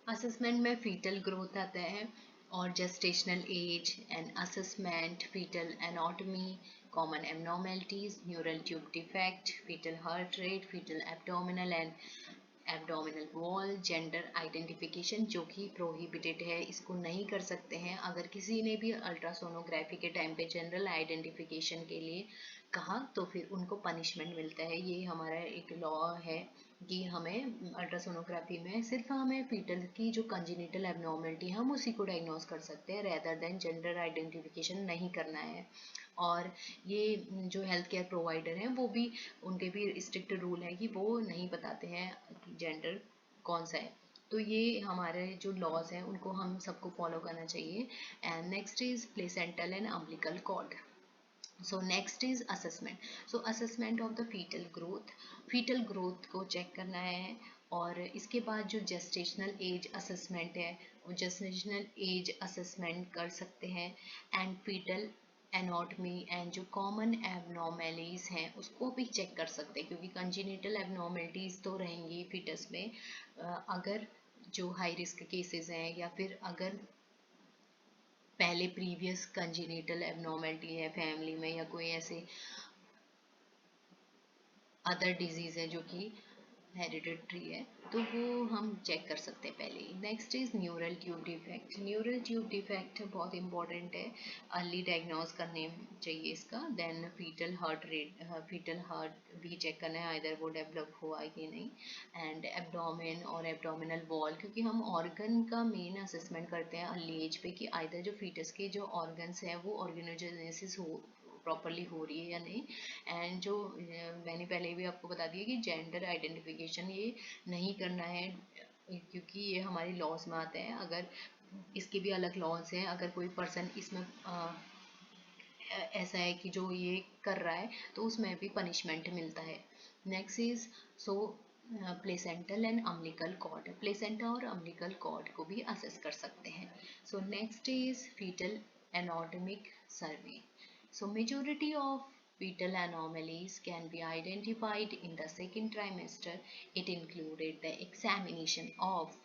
[SPEAKER 1] असेसमेंट में फीटल ग्रोथ आता है और gestational age and assessment, fetal anatomy, common abnormalities, neural tube defect, fetal heart rate, fetal abdominal and abdominal wall, gender identification जो कि प्रोहिबिटेड है, इसको नहीं कर सकते हैं। अगर किसी ने भी अल्ट्रासोनोग्राफी के टाइम पे जनरल आइडेंटिफिकेशन के लिए कहा तो फिर उनको पनिशमेंट मिलता है। ये हमारा एक लॉ है कि हमें अल्ट्रासोनोग्राफी में सिर्फ हमें फीटल की जो कंजेनिटल एबनॉर्मलिटी है हम उसी को डायग्नोस कर सकते हैं, रेदर देन जेंडर आइडेंटिफिकेशन नहीं करना है। और ये जो हेल्थ केयर प्रोवाइडर हैं वो भी, उनके भी स्ट्रिक्ट रूल है कि वो नहीं बताते हैं कि जेंडर कौन सा है। तो ये हमारे जो लॉज हैं उनको हम सबको फॉलो करना चाहिए। And next is placental and umbilical cord. So next is assessment. So assessment of the fetal growth, fetal growth को चेक करना है। और इसके बाद जो जेस्टेशनल एज असेसमेंट है वो जेस्टेशनल एज असेसमेंट कर सकते हैं। एंड फीटल एनाटॉमी एंड जो कॉमन एबनॉर्मलिटीज हैं उसको भी चेक कर सकते हैं, क्योंकि कंजेनिटल एबनॉर्मलिटीज तो रहेंगी फीटस में। अगर जो हाई रिस्क केसेस हैं या फिर अगर पहले प्रीवियस कंजेनिटल एबनॉर्मलिटी है फैमिली में या कोई ऐसे अदर डिजीज है जो कि हेरिडिटरी है, तो वो हम चेक कर सकते हैं पहले ही। Next is neural tube defect. Neural tube defect बहुत इंपॉर्टेंट है, अर्ली डायग्नोज करने चाहिए इसका। Then fetal heart rate, fetal heart भी चेक करना है आइदर वो डेवलप हुआ है कि नहीं। एंड एब्डोमेन और एब्डोमिनल वॉल, क्योंकि हम ऑर्गन का मेन असेसमेंट करते हैं अर्ली एज पे कि आइदर जो फीटस के जो ऑर्गन्स हैं वो ऑर्गेनोजेनेसिस हो प्रॉपरली हो रही है या नहीं। एंड जो मैंने पहले भी आपको बता दिया कि जेंडर आइडेंटिफिकेशन ये नहीं करना है, क्योंकि ये हमारे लॉज में आता है। अगर इसके भी अलग लॉज हैं, अगर कोई पर्सन इसमें ऐसा है कि जो ये कर रहा है तो उसमें भी पनिशमेंट मिलता है। Next is so placental and umbilical cord, placenta और अम्बिलिकल कॉर्ड को भी असेस कर सकते हैं। So next is fetal anatomic survey. So majority of fetal anomalies can be identified in the second trimester. It included the examination of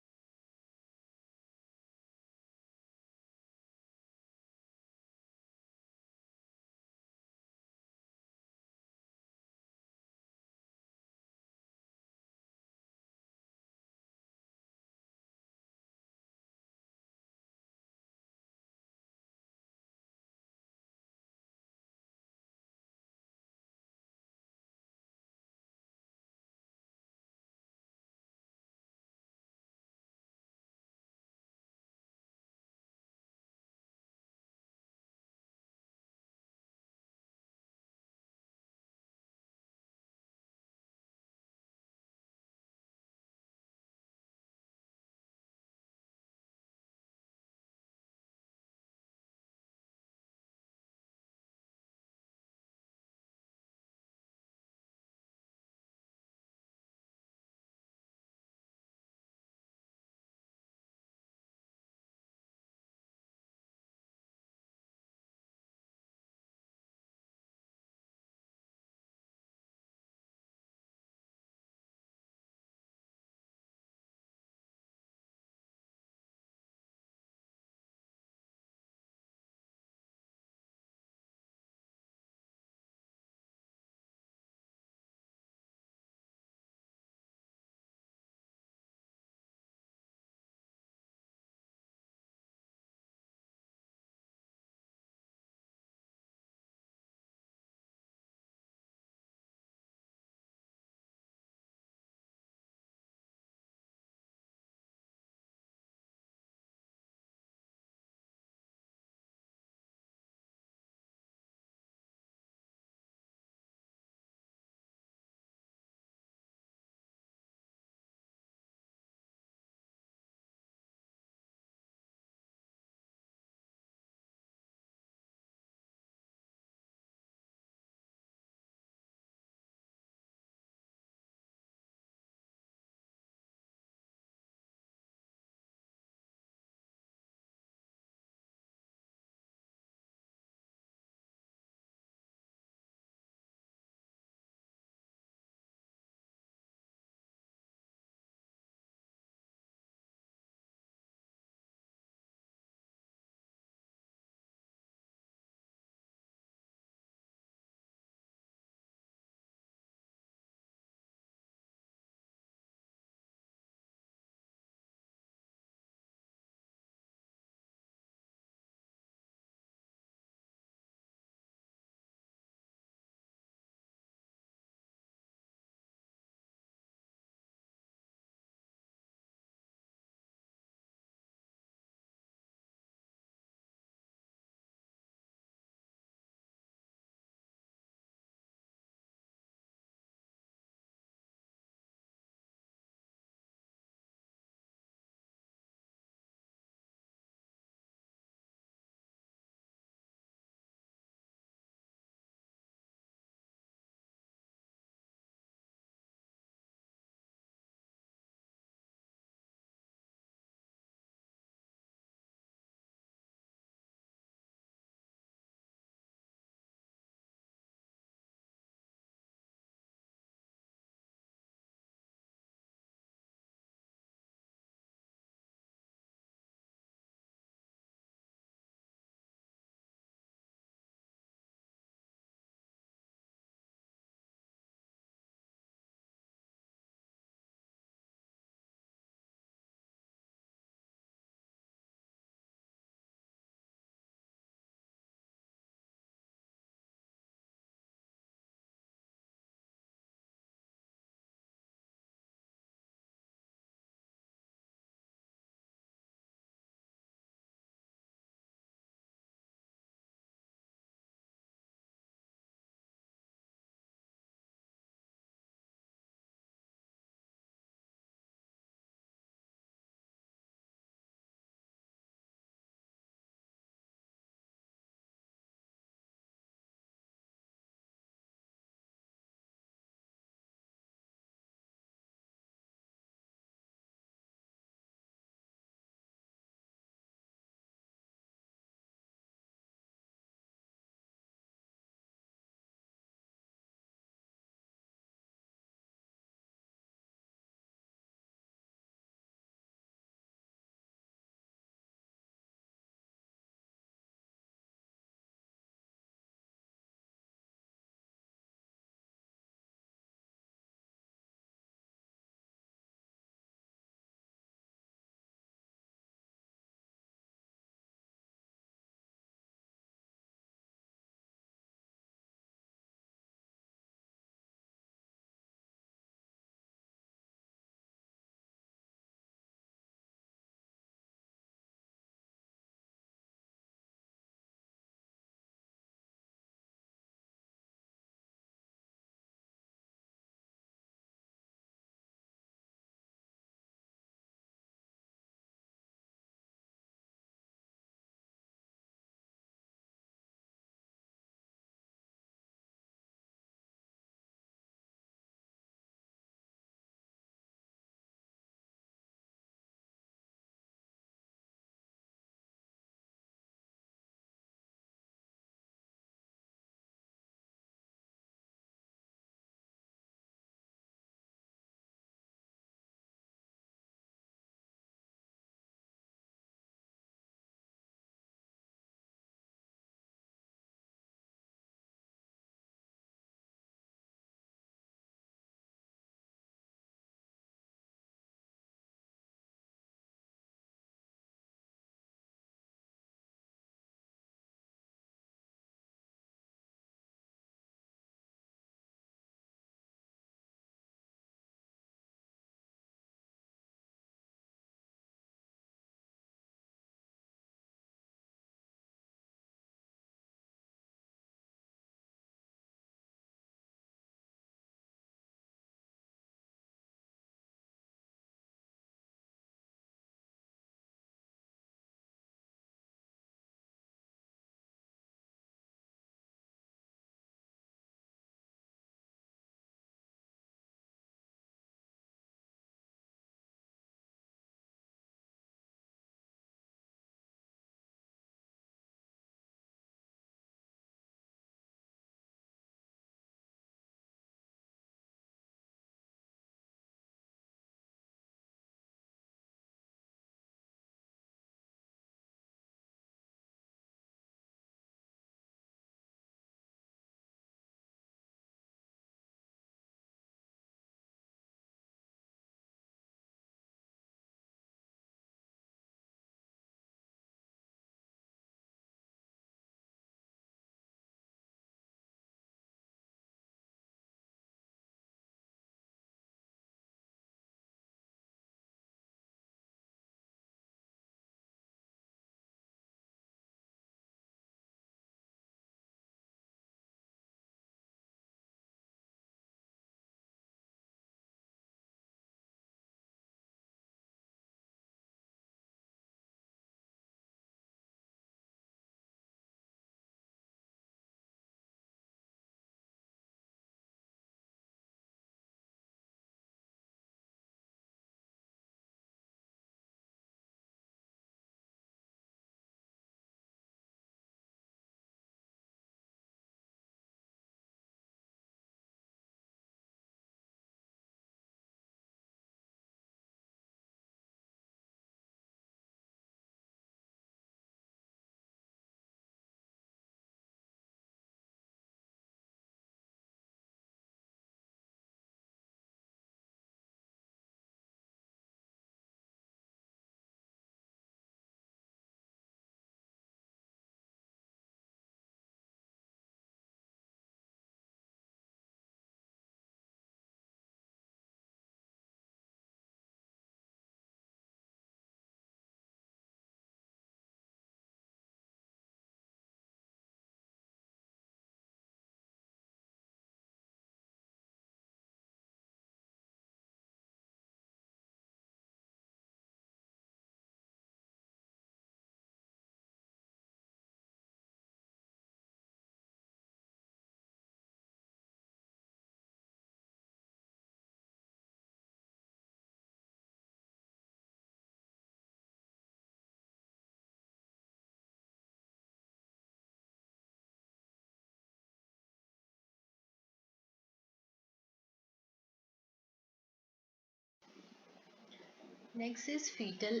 [SPEAKER 1] Next is fetal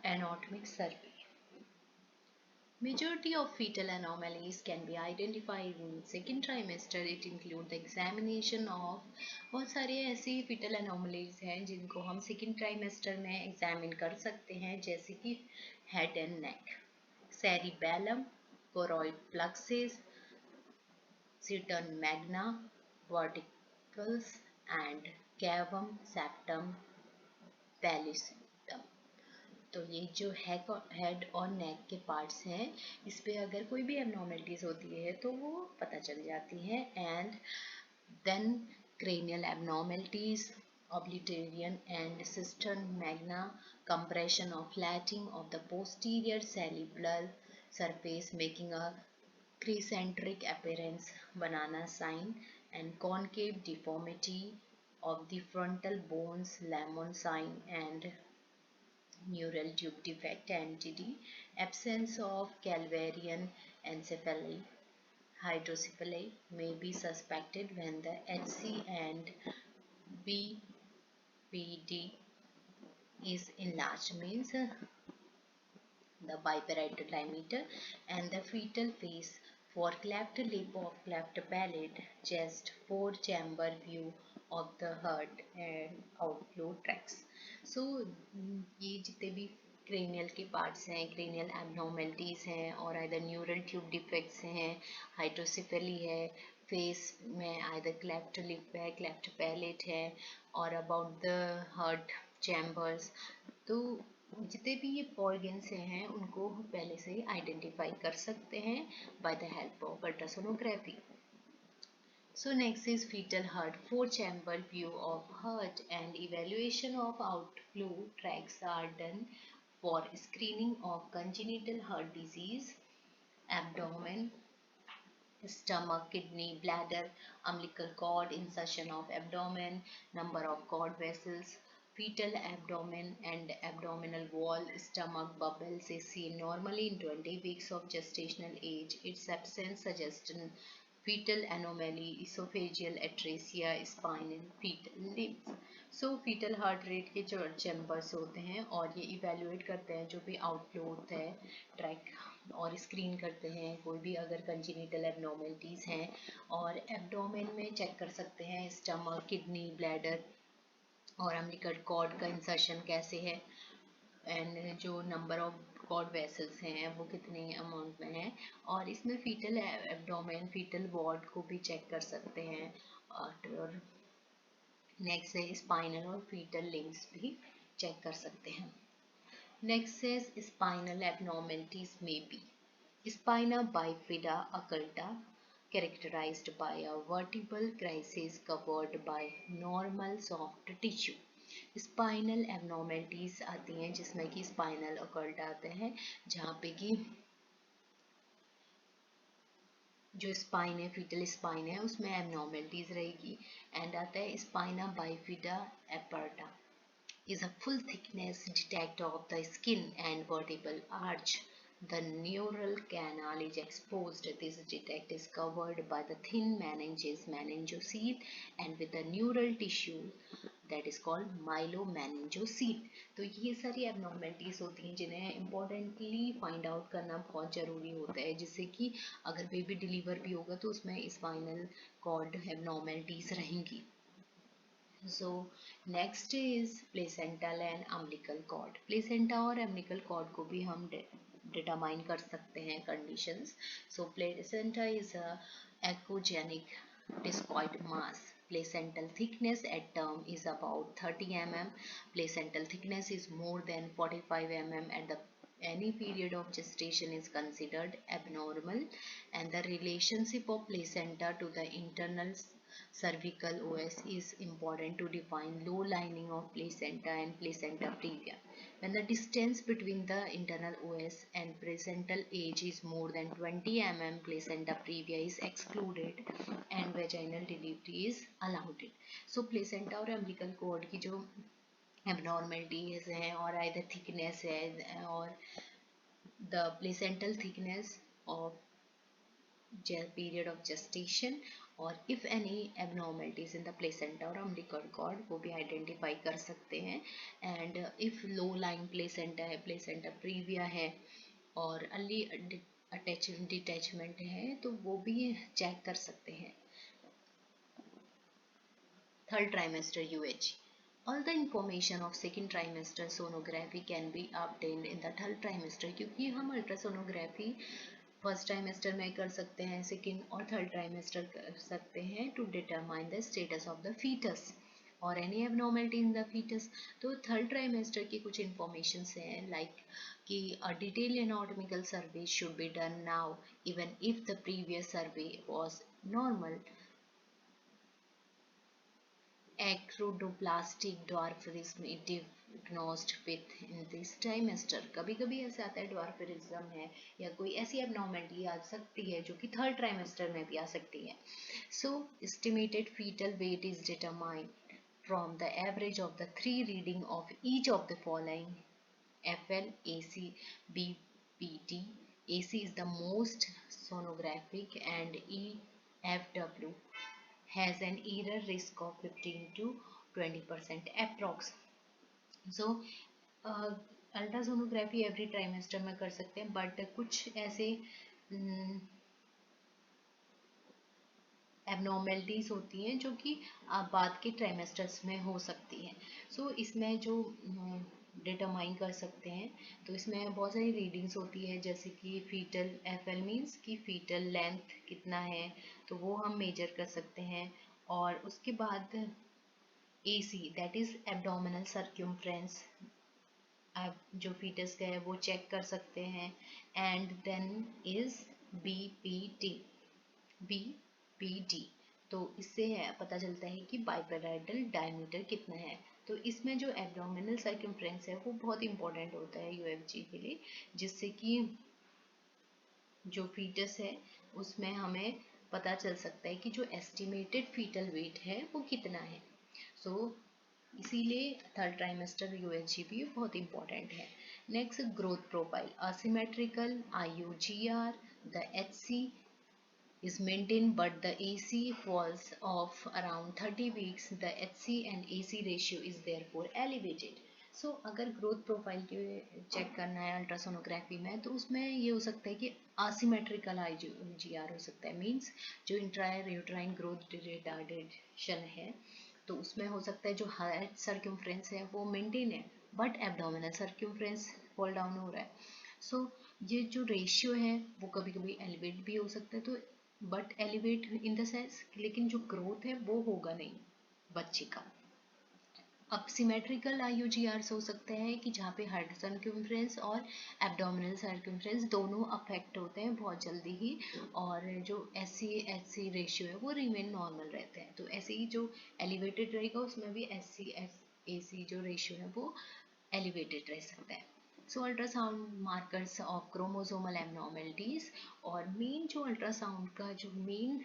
[SPEAKER 1] anatomic survey. Majority of fetal anomalies can be identified in second trimester. It include the examination of बहुत सारे ऐसी fetal anomalies हैं जिनको हम second trimester में examine कर सकते हैं, जैसे कि head and neck, cerebellum, choroid plexus, citon magna, verticals and cavum septum pellucidum. तो ये जो हेड और नेक के पार्ट्स हैं, इस पे अगर कोई भी एबनॉर्मेलिटीज होती है तो वो पता चल जाती है. And then cranial abnormalities, obliteration and cistern magna, compression or flattening of the posterior cerebellar surface making a crescentric appearance, banana sign, and concave deformity of the frontal bones, lemon sign, and neural tube defect entity, absence of Calvarian encephaly, hydrocephaly may be suspected when the HC and BPD is enlarged, means the biparietal diameter, and the fetal face for cleft lip of cleft palate, chest, four-chamber view of the heart and outflow tracts. So ये जितने भी cranial के parts हैं, cranial abnormalities हैं और either neural tube defects हैं, हाइड्रोसिफेली है, face में आइदर क्लेफ्ट लिप है, क्लेफ्ट पैलेट है और अबाउट द हार्ट चैम्बर्स. तो जितने भी ये ऑर्गन्स हैं उनको हम पहले से ही आइडेंटिफाई कर सकते हैं by the help of ultrasonography. So next is fetal heart. Four-chamber view of heart and evaluation of outflow tracts are done for screening of congenital heart disease, abdomen, stomach, kidney, bladder, umbilical cord, insertion of abdomen, number of cord vessels, fetal abdomen and abdominal wall, stomach bubbles is seen normally in 20 weeks of gestational age. Its absence suggests fetal anomaly, esophageal atresia, spinal fetal limbs. So fetal heart rate के जो chambers होते हैं और ये evaluate करते हैं जो भी आउटफ्लो होता है ट्रैक और स्क्रीन करते हैं कोई भी अगर कंजेनिटल एबनॉर्मलिटीज़ हैं और एब्डोमेन में चेक कर सकते हैं स्टमक, किडनी, ब्लैडर और अम्बिलिकल कॉर्ड का इंसर्शन कैसे है एंड जो नंबर ऑफ कॉर्ड वेसल्स हैं वो कितने अमाउंट में है और इसमें फीटल एब्डोमेन, फीटल वॉर्ड को भी चेक कर सकते हैं और नेक्स्ट है स्पाइनल और फीटल लिम्स भी चेक कर सकते हैं. Next says spinal abnormalities may be spina bifida occulta, characterized by a vertebral crisis covered by normal soft tissue. Spinal abnormalities आती हैं जिसमें कि स्पाइनल ऑकल्ट आते हैं जहाँ पे कि जो स्पाइन है फीटल स्पाइन है उसमें एबनॉर्मेलिटीज रहेगी. एंड आता है spina bifida aperta is a full thickness detect of the skin and vertebral arch. The neural canal is exposed. This detect is covered by the thin meninges, meningocele, and with the neural tissue that is called myelomeningocele. तो ये सारी abnormalities होती हैं जिन्हें importantly find out करना बहुत ज़रूरी होता है जिससे कि अगर बेबी डिलीवर भी होगा तो उसमें spinal cord abnormalities रहेंगी. So next is placental and umbilical cord. Placenta और umbilical cord को भी हम determine कर सकते हैं conditions. So placenta is a echogenic discoid mass. Placental thickness at term is about 30 mm. Placental thickness is more than 45 mm at the any period of gestation is considered abnormal, and the relationship of placenta to the internal cervical OS is important to define low lining of placenta and placenta previa. When the distance between the internal OS and placental edge is more than 20 mm, placenta previa is excluded and vaginal delivery is allowed. So placenta और umbilical cord की जो abnormalities हैं और either thickness है और the placental thickness of period of gestation और if any abnormalities in the placenta और umbilical cord वो भी आइडेंटिफाई कर सकते हैं। And if low line placenta है, प्लेसेंटा प्रीविया है और अर्ली डिटैचमेंट है तो वो भी चेक कर सकते हैं। Third trimester UHG. All the information of second trimester sonography can be obtained in the third trimester, क्योंकि हम अल्ट्रासोनोग्राफी फर्स्ट ट्राइमेस्टर में कर सकते हैं, सेकेंड और थर्ड ट्राइमेस्टर कर सकते हैं to determine the status of the fetus और any abnormality in the fetus. तो थर्ड ट्राइमेस्टर की कुछ इंफॉर्मेशन हैं लाइक कि a detail anatomical survey should be done now even if the previous survey was normal. Achondroplastic dwarfism diagnosed with in this trimester। कभी कभी ऐसे आता है ड्वार्फिज्म है या कोई ऐसी एबनॉर्मलिटी आ सकती है जो कि थर्ड ट्राइमेस्टर में भी आ सकती है। सो estimated fetal weight is determined from the average of the three reading of each of the following: FL, AC, BPT. AC is the most sonographic and EFW has an error risk of 15 to 20% approx। So ultrasonography every trimester में कर सकते हैं, but कुछ ऐसे abnormalities होती हैं जो कि बाद के ट्राइमेस्टर्स में हो सकती हैं। सो इसमें जो डिटरमाइन कर सकते हैं तो इसमें बहुत सारी रीडिंग्स होती है, जैसे कि फीटल एफएल मीन्स कि फीटल लेंथ कितना है तो वो हम मेजर कर सकते हैं। और उसके बाद एसी दैट इज एब्डोमिनल सर्क्यूम्फ्रेंस, आप जो फीटस का है वो चेक कर सकते हैं। And then is BPT, BPD, तो इससे है पता चलता है कि बाइपेराइडल डायमीटर कितना है। तो इसमें जो एब्डोमिनल सर्कमफ्रेंस है वो बहुत इंपॉर्टेंट होता है यूएफजी के लिए, जिससे कि जो फीटस है उसमें हमें पता चल सकता है कि जो एस्टिमेटेड फीटल वेट है वो कितना है। सो इसीलिए थर्ड ट्राइमेस्टर यूएचजी भी बहुत इंपॉर्टेंट है। Next growth profile asymmetrical IUGR, the HC is maintained but the AC falls off around 30 weeks, the HC and AC ratio is therefore elevated। सो अगर growth profile के चेक करना है ultrasonography में तो उसमें ये हो सकता है कि आसिमेट्रिकल IUGR हो सकता है, मीन्स जो इंट्रा यूट्राइन ग्रोथ रिटार्डेशन है तो उसमें हो सकता है जो हेड सर्क्यूम्फ्रेंस है वो मेंटेन है बट एब्डोमिनल सर्क्यूम्फ्रेंस फॉल डाउन हो रहा है। सो ये जो रेशियो है वो कभी कभी एलिवेट भी हो सकता है, तो but elevate in the sense लेकिन जो ग्रोथ है वो होगा नहीं बच्चे का। अब सिमेट्रिकल IUGRs हो सकते हैं कि जहाँ पे हेड सर्कम्फ्रेंस और एब्डोमिनल सर्कम्फ्रेंस दोनों अफेक्ट होते हैं बहुत जल्दी ही, और जो SC/HC रेशियो है वो रिमेन नॉर्मल रहते हैं। तो ऐसे ही जो एलिवेटेड रहेगा उसमें भी SC/AC जो रेशियो है वो एलिवेटेड रह सकता है। So ultrasound markers of chromosomal abnormalities, और मेन जो अल्ट्रासाउंड का जो मेन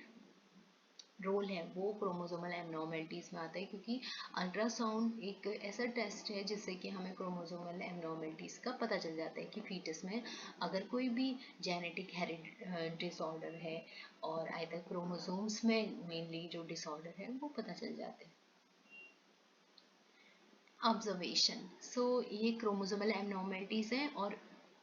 [SPEAKER 1] रोल है वो क्रोमोसोमल एबनॉर्मलिटीज में आता है, क्योंकि अल्ट्रासाउंड एक ऐसा टेस्ट है जिससे कि हमें क्रोमोसोमल एबनॉर्मलिटीज का पता चल जाता है कि फीटस में अगर कोई भी जेनेटिक डिसऑर्डर है, और आइदर क्रोमोसोम्स में मेनली जो डिसऑर्डर है वो पता चल जाते हैं। ऑब्जर्वेशन, सो ये क्रोमोसोमल एबनॉर्मलिटीज हैं और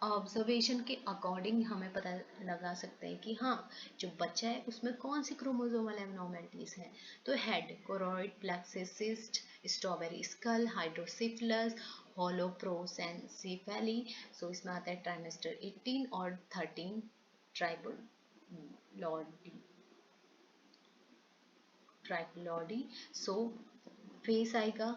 [SPEAKER 1] ऑब्जर्वेशन के अकॉर्डिंग हमें पता लगा सकते हैं कि हाँ जो बच्चा है उसमें कौन सी क्रोमोसोमल एबनॉर्मलिटीज हैं। तो head choroid plexus cyst, strawberry skull, hydrocephalus, holoprosencephaly. So इसमें आता है ट्राइमेस्टर 18 और 13 ट्राइपलॉडी, ट्राइपलॉडी। सो फेस आएगा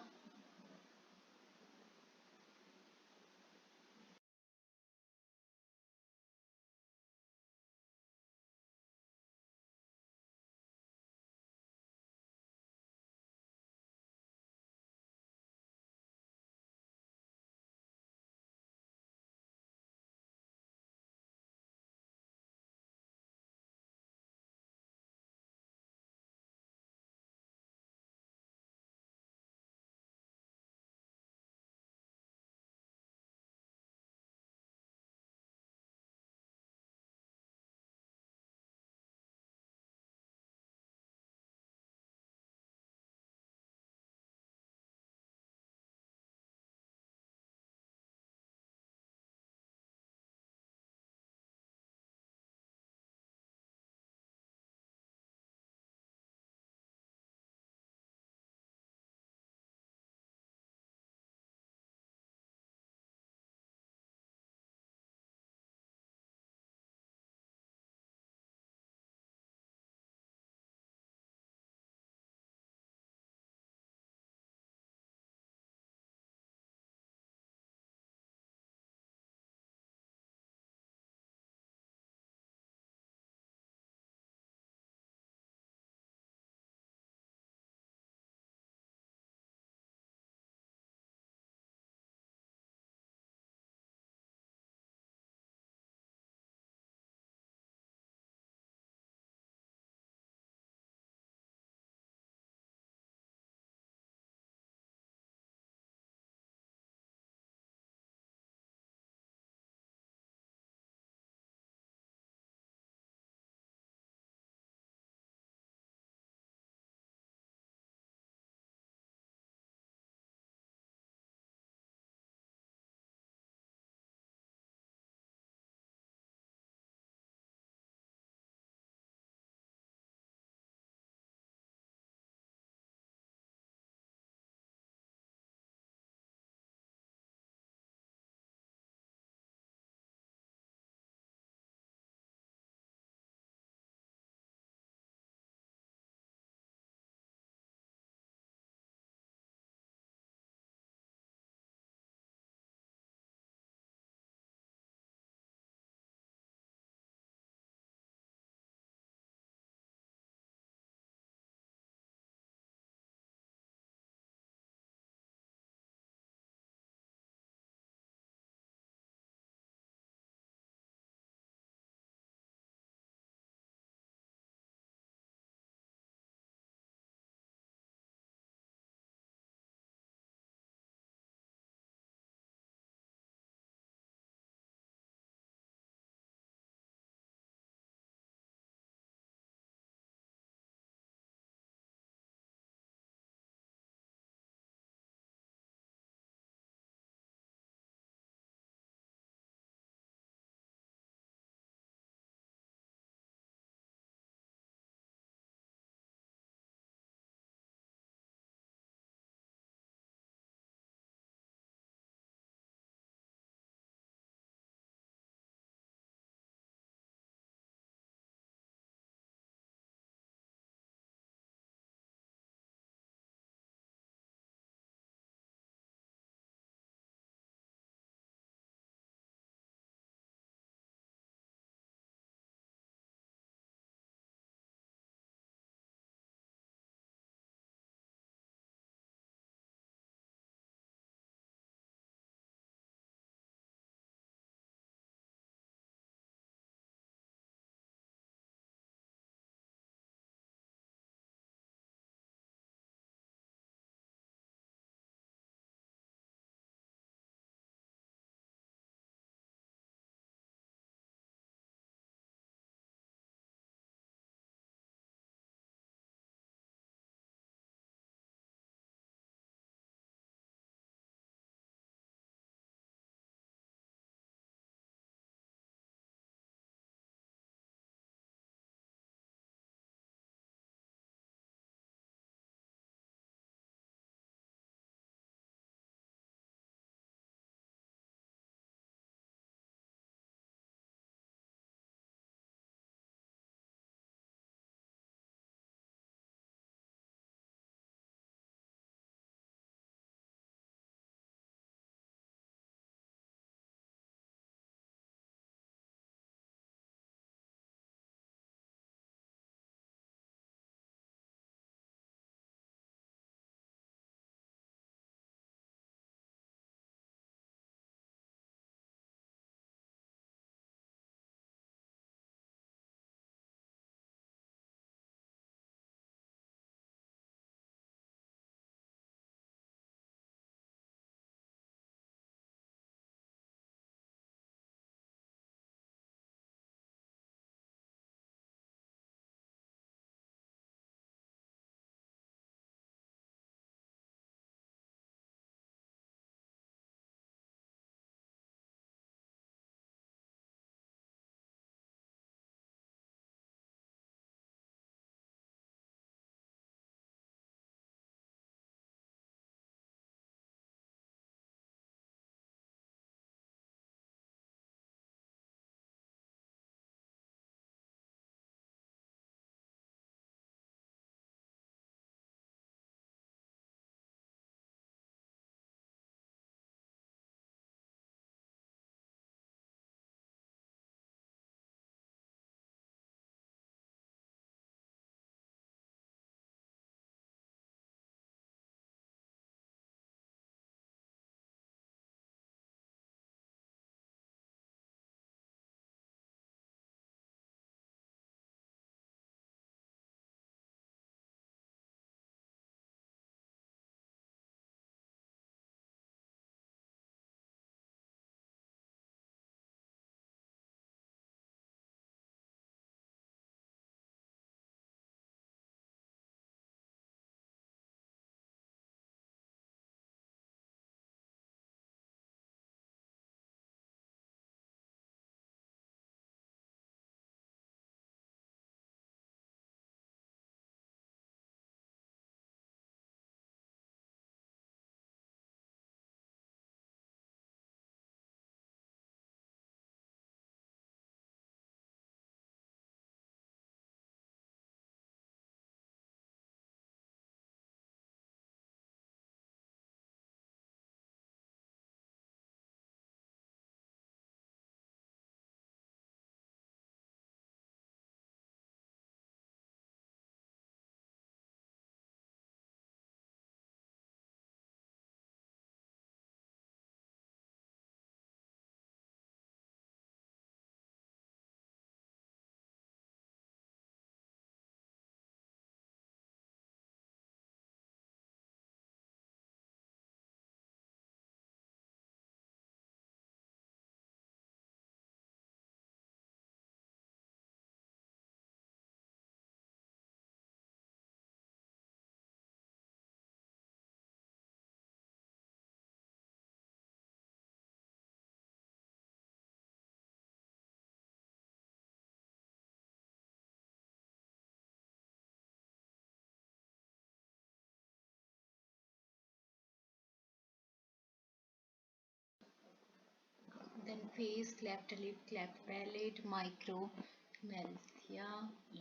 [SPEAKER 1] face, cleft lip, cleft palate, micromelia,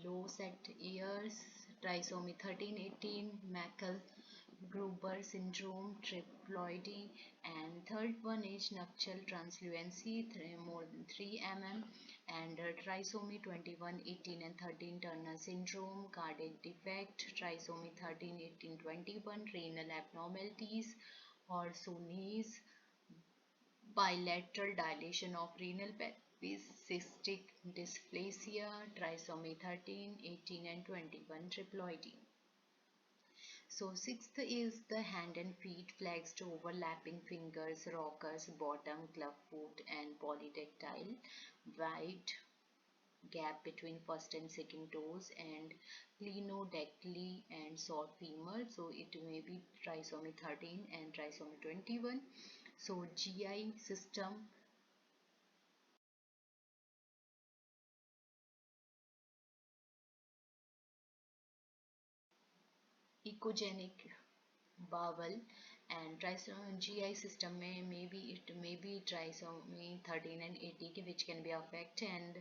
[SPEAKER 1] low set ears, trisomy 13-18, Meckel Gruber syndrome, triploidy, and third one is nuptial translucency, more than 3 mm, and trisomy 21, 18, and 13 Turner syndrome, cardiac defect, trisomy 13, 18, 21, renal abnormalities, Horsonies, bilateral dilation of renal pelvis, cystic dysplasia, trisomy 13, 18, and 21, triploidy. So sixth is the hand and feet, flexed overlapping fingers, rockers, bottom, club foot, and polydactyl, wide gap between first and second toes, and clinodactyly and short femur. So it may be trisomy 13 and trisomy 21. So GI system, ecogenic bowel, and trisomy GI system may be trisomy 13 and 80 which can be affected, and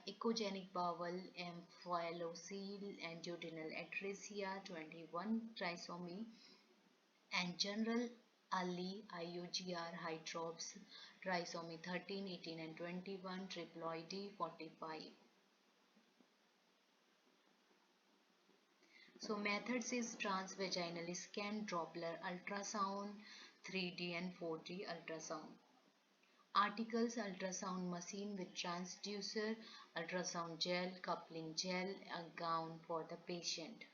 [SPEAKER 1] ecogenic bowel, amphilocele and duodenal atresia 21 trisomy, and general early IUGR hydrops trisomy 13, 18, and 21, triploidy 45. So methods is transvaginal scan, Doppler ultrasound, 3D and 4D ultrasound. Articles ultrasound machine with transducer, ultrasound gel, coupling gel, a gown for the patient.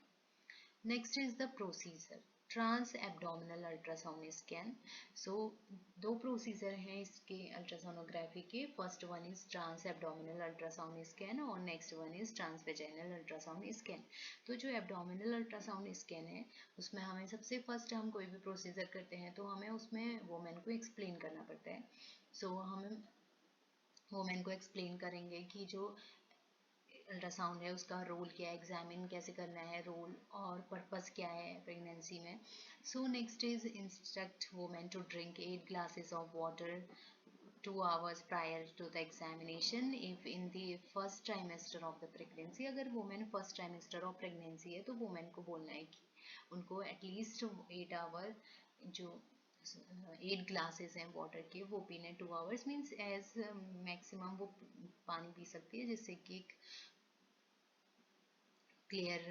[SPEAKER 1] Next is the procedure transabdominal ultrasound scan. So दो procedure हैं इसके ultrasonography के. First one is transabdominal ultrasound scan और next one is transvaginal ultrasound scan. तो जो abdominal ultrasound scan है उसमें हमें सबसे फर्स्ट हम कोई भी प्रोसीजर करते हैं तो हमें उसमें वोमेन को एक्सप्लेन करना पड़ता है. सो हमें वोमेन को एक्सप्लेन करेंगे कि जो अल्ट्रासाउंड है उसका रोल क्या है, एग्जामिन कैसे करना है रोल और पर्पस क्या है प्रेगनेंसी में. So next is instruct women to drink 8 glasses of water 2 hours prior to the examination if in the first trimester of the pregnancy. अगर women first trimester of pregnancy है तो women को बोलना है कि उनको एटलीस्ट 8 आवर जो 8 glasses हैं वाटर के वो पीने. 2 आवर्स मीन्स एज मैक्सिमम वो पानी पी सकती है जिससे कि क्लियर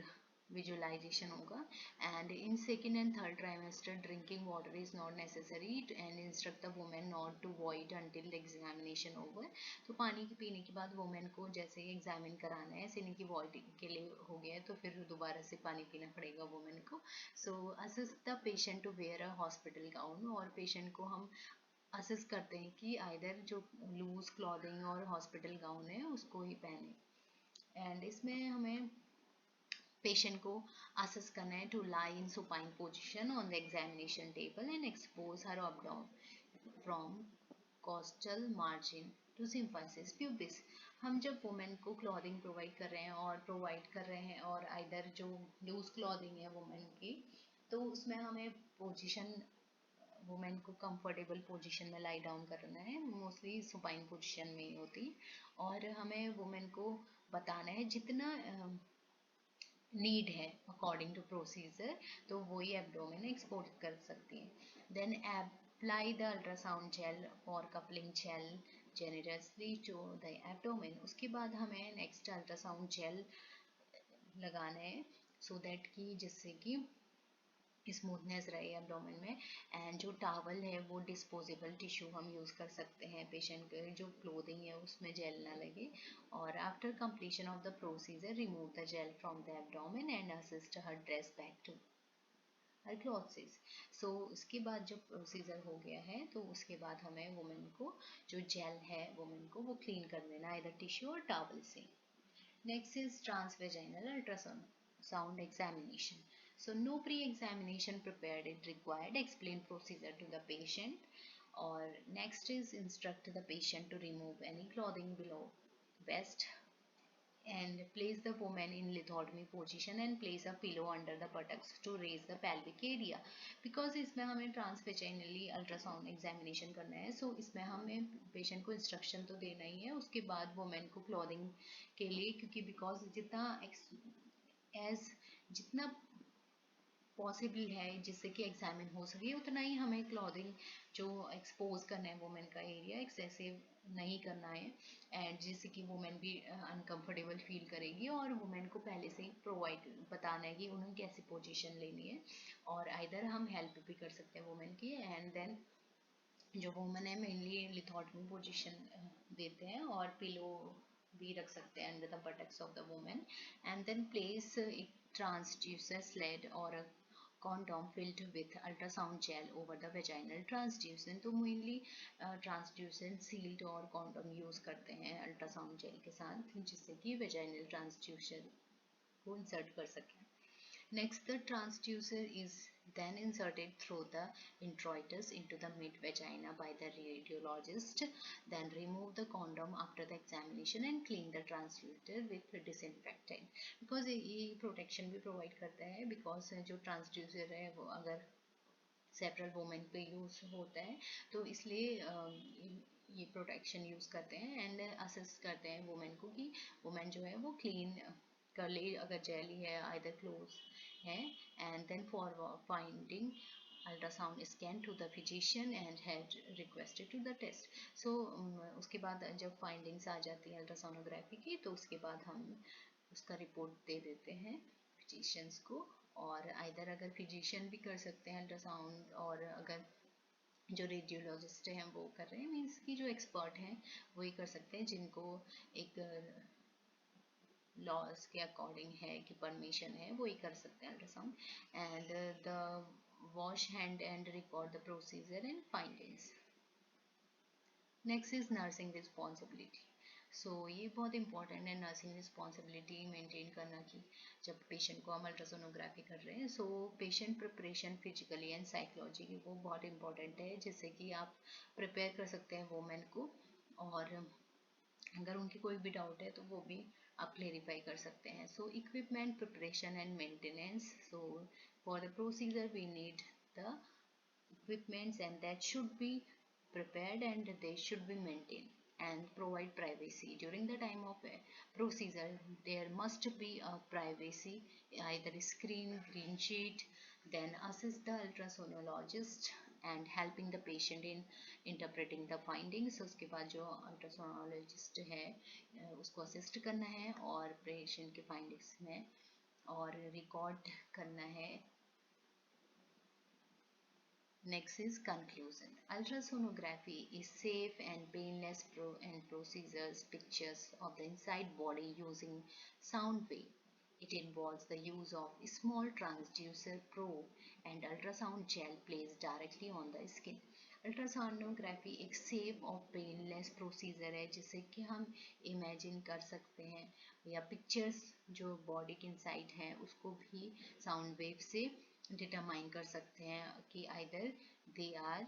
[SPEAKER 1] visualization होगा. And in second and third trimester drinking water is not necessary and instruct the women not to void until the examination over. तो पानी के पीने के बाद वुमेन को जैसे ही एग्जामिन कराना है, यानी कि वॉइडिंग के लिए हो गया है तो फिर दोबारा से पानी पीना पड़ेगा वुमेन को. So assist the patient to wear a hospital gown, और पेशेंट को हम असिस करते हैं कि आइदर जो लूज क्लॉथिंग और हॉस्पिटल गाउन है उसको ही पहने. एंड इसमें हमें पेशेंट को असेस करना है to lie in supine position on the examination table and expose her abdomen from costal margin to symphysis pubis. हम जब वुमेन को क्लॉथिंग प्रोवाइड कर रहे हैं और आइदर जो लूज क्लॉथिंग है वुमेन की, तो उसमें हमें पोजिशन वुमेन को कंफर्टेबल पोजीशन में लाई डाउन करना है. मोस्टली सुपाइन पोजीशन में ही होती, और हमें वुमेन को बताना है जितना नीड है अकॉर्डिंग टू प्रोसीजर, तो वही एब्डोमेन एक्सपोर्ट कर सकती है. Then apply the ultrasound gel और coupling gel generously to the abdomen. उसके बाद हमें नेक्स्ट अल्ट्रासाउंड जेल लगाना है सो दैट कि जिससे कि स्मूथनेस रहे एब्डोमेन में. एंड जो टावल है वो डिस्पोजेबल टिश्यू हम यूज़ कर सकते हैं, पेशेंट के जो क्लोथिंग है उसमें जेल ना लगे. और after completion of the procedure remove the gel from the abdomen and assist her dress back to her clothes. सो उसके बाद जब प्रोसीजर हो गया है तो उसके बाद हमें वुमेन को जो जेल है वुमेन को वो क्लीन कर देना इधर टिश्यू और टावल से. Next is transvaginal ultrasound examination. So no pre-examination prepared is required. Explain procedure to the patient. Or next is instruct the patient to remove any clothing below vest and place the woman in lithotomy position and place a pillow under the buttocks to raise the pelvic area. because इसमें हमें transvaginally ultrasound examination करना है, so इसमें हमें patient को instruction तो देना ही है, उसके बाद woman को clothing के लिए, क्योंकि because जितना पॉसिबल है जिससे कि एग्जामिन हो सके उतना ही हमें क्लॉथिंग जो एक्सपोज करना है वुमेन का एरिया एक्सेसिव नहीं करना है, एंड जिससे कि वुमेन भी अनकंफर्टेबल फील करेगी, और वुमेन को पहले से ही प्रोवाइड बताना है कि उन्हें कैसी पोजीशन लेनी है, और आइदर हम हेल्प भी कर सकते हैं वुमेन की। एंड देन जो वुमेन है मेनली लिथोटमी पोजीशन देते हैं और पिलो भी रख सकते हैं under the buttocks of the women, and then place transducer sled or a condom filled with ultrasound gel over the vaginal transducer। तो मेनली ट्रांसड्यूसन सील्ड और कॉन्डोम यूज करते हैं अल्ट्रासाउंड जेल के साथ, जिससे कि वेजाइनल ट्रांसड्यूसर को इंसर्ट कर सकें। Next, the transducer is then inserted through the introitus into the mid-vagina by the radiologist. Then remove the condom after the examination and clean the transducer with disinfectant. Because ये protection भी provide करता है, because जो transducer है वो अगर several women पे use होता है तो इसलिए ये प्रोटेक्शन यूज करते हैं, एंड असिस्ट करते हैं वुमेन को कि वुमेन जो है वो क्लीन कर ले अगर जेली है आइदर क्लोज है। And then for finding ultrasound scan to the physician and had requested to the test. So उसके बाद जब फाइंडिंग्स आ जाती है अल्ट्रासोनोग्राफी की तो उसके बाद हम उसका रिपोर्ट दे देते हैं फिजिशियंस को, और आइदर अगर फिजिशियन भी कर सकते हैं अल्ट्रासाउंड, और अगर जो रेडियोलॉजिस्ट हैं वो कर रहे हैं, मीन्स की जो एक्सपर्ट हैं वही कर सकते हैं, जिनको एक लॉज के अकॉर्डिंग है कि परमिशन है वही कर सकते हैं ultrasound. And the wash hand and record the procedure and findings. Next is nursing responsibility. सो ये बहुत इंपॉर्टेंट है नर्सिंग रिस्पॉन्सिबिलिटी मेंटेन करना कि जब पेशेंट को हम अल्ट्रासोनोग्राफी कर रहे हैं, so patient preparation physically and psychologically वो बहुत इंपॉर्टेंट है, जिससे कि आप प्रिपेयर कर सकते हैं वुमेन को, और अगर उनकी कोई भी डाउट है तो वो भी आप क्लेरिफाई कर सकते हैं। So equipment preparation and maintenance. So for the procedure we need the equipments and that should be prepared and they should be maintained and provide privacy during the time of a procedure. There must be a privacy, either screen, green sheet, then assist the ultrasonologist and helping the patient in interpreting the findings। उसके बाद जो ultrasonologist है उसको assist करना है और patient के findings में और रिकॉर्ड करना है। Next is conclusion. Ultrasonography is safe and painless procedures pictures of the inside body using sound wave. It involves the use of a small transducer probe and ultrasound gel placed directly on the skin. Ultrasonography एक safe और painless procedure है जिसे कि हम imagine कर सकते हैं, या पिक्चर्स जो बॉडी के इनसाइड हैं उसको भी साउंड वेव से डिटरमाइन कर सकते हैं कि either they are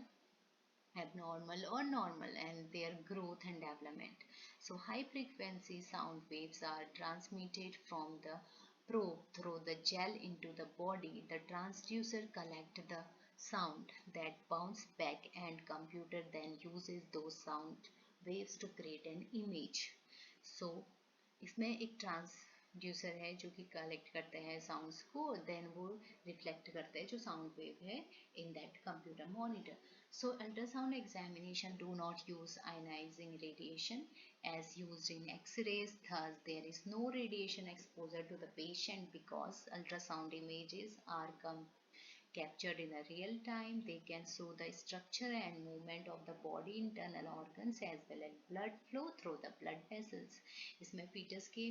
[SPEAKER 1] abnormal or normal and their growth and development. So high frequency sound waves are transmitted from the probe through the gel into the body. The transducer collects the sound that bounce back and computer then uses those sound waves to create an image. So इसमें एक transducer है जो कि collect करते हैं sounds को, then वो reflect करते हैं जो साउंड वेव है in that computer monitor. So ultrasound examination do not use ionising radiation as used in x-rays, thus there is no radiation exposure to the patient because ultrasound images are captured in a real time. They can show the structure and movement of the body internal organs as well as blood flow through the blood vessels. इसमें fetus के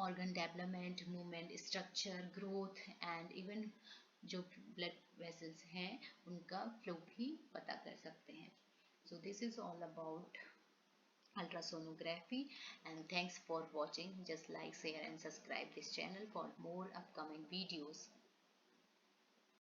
[SPEAKER 1] organ development, movement, structure, growth and even जो blood vessels हैं उनका flow भी पता कर सकते हैं। So this is all about ultrasonography, and thanks for watching. Just like, share and subscribe this channel for more upcoming videos.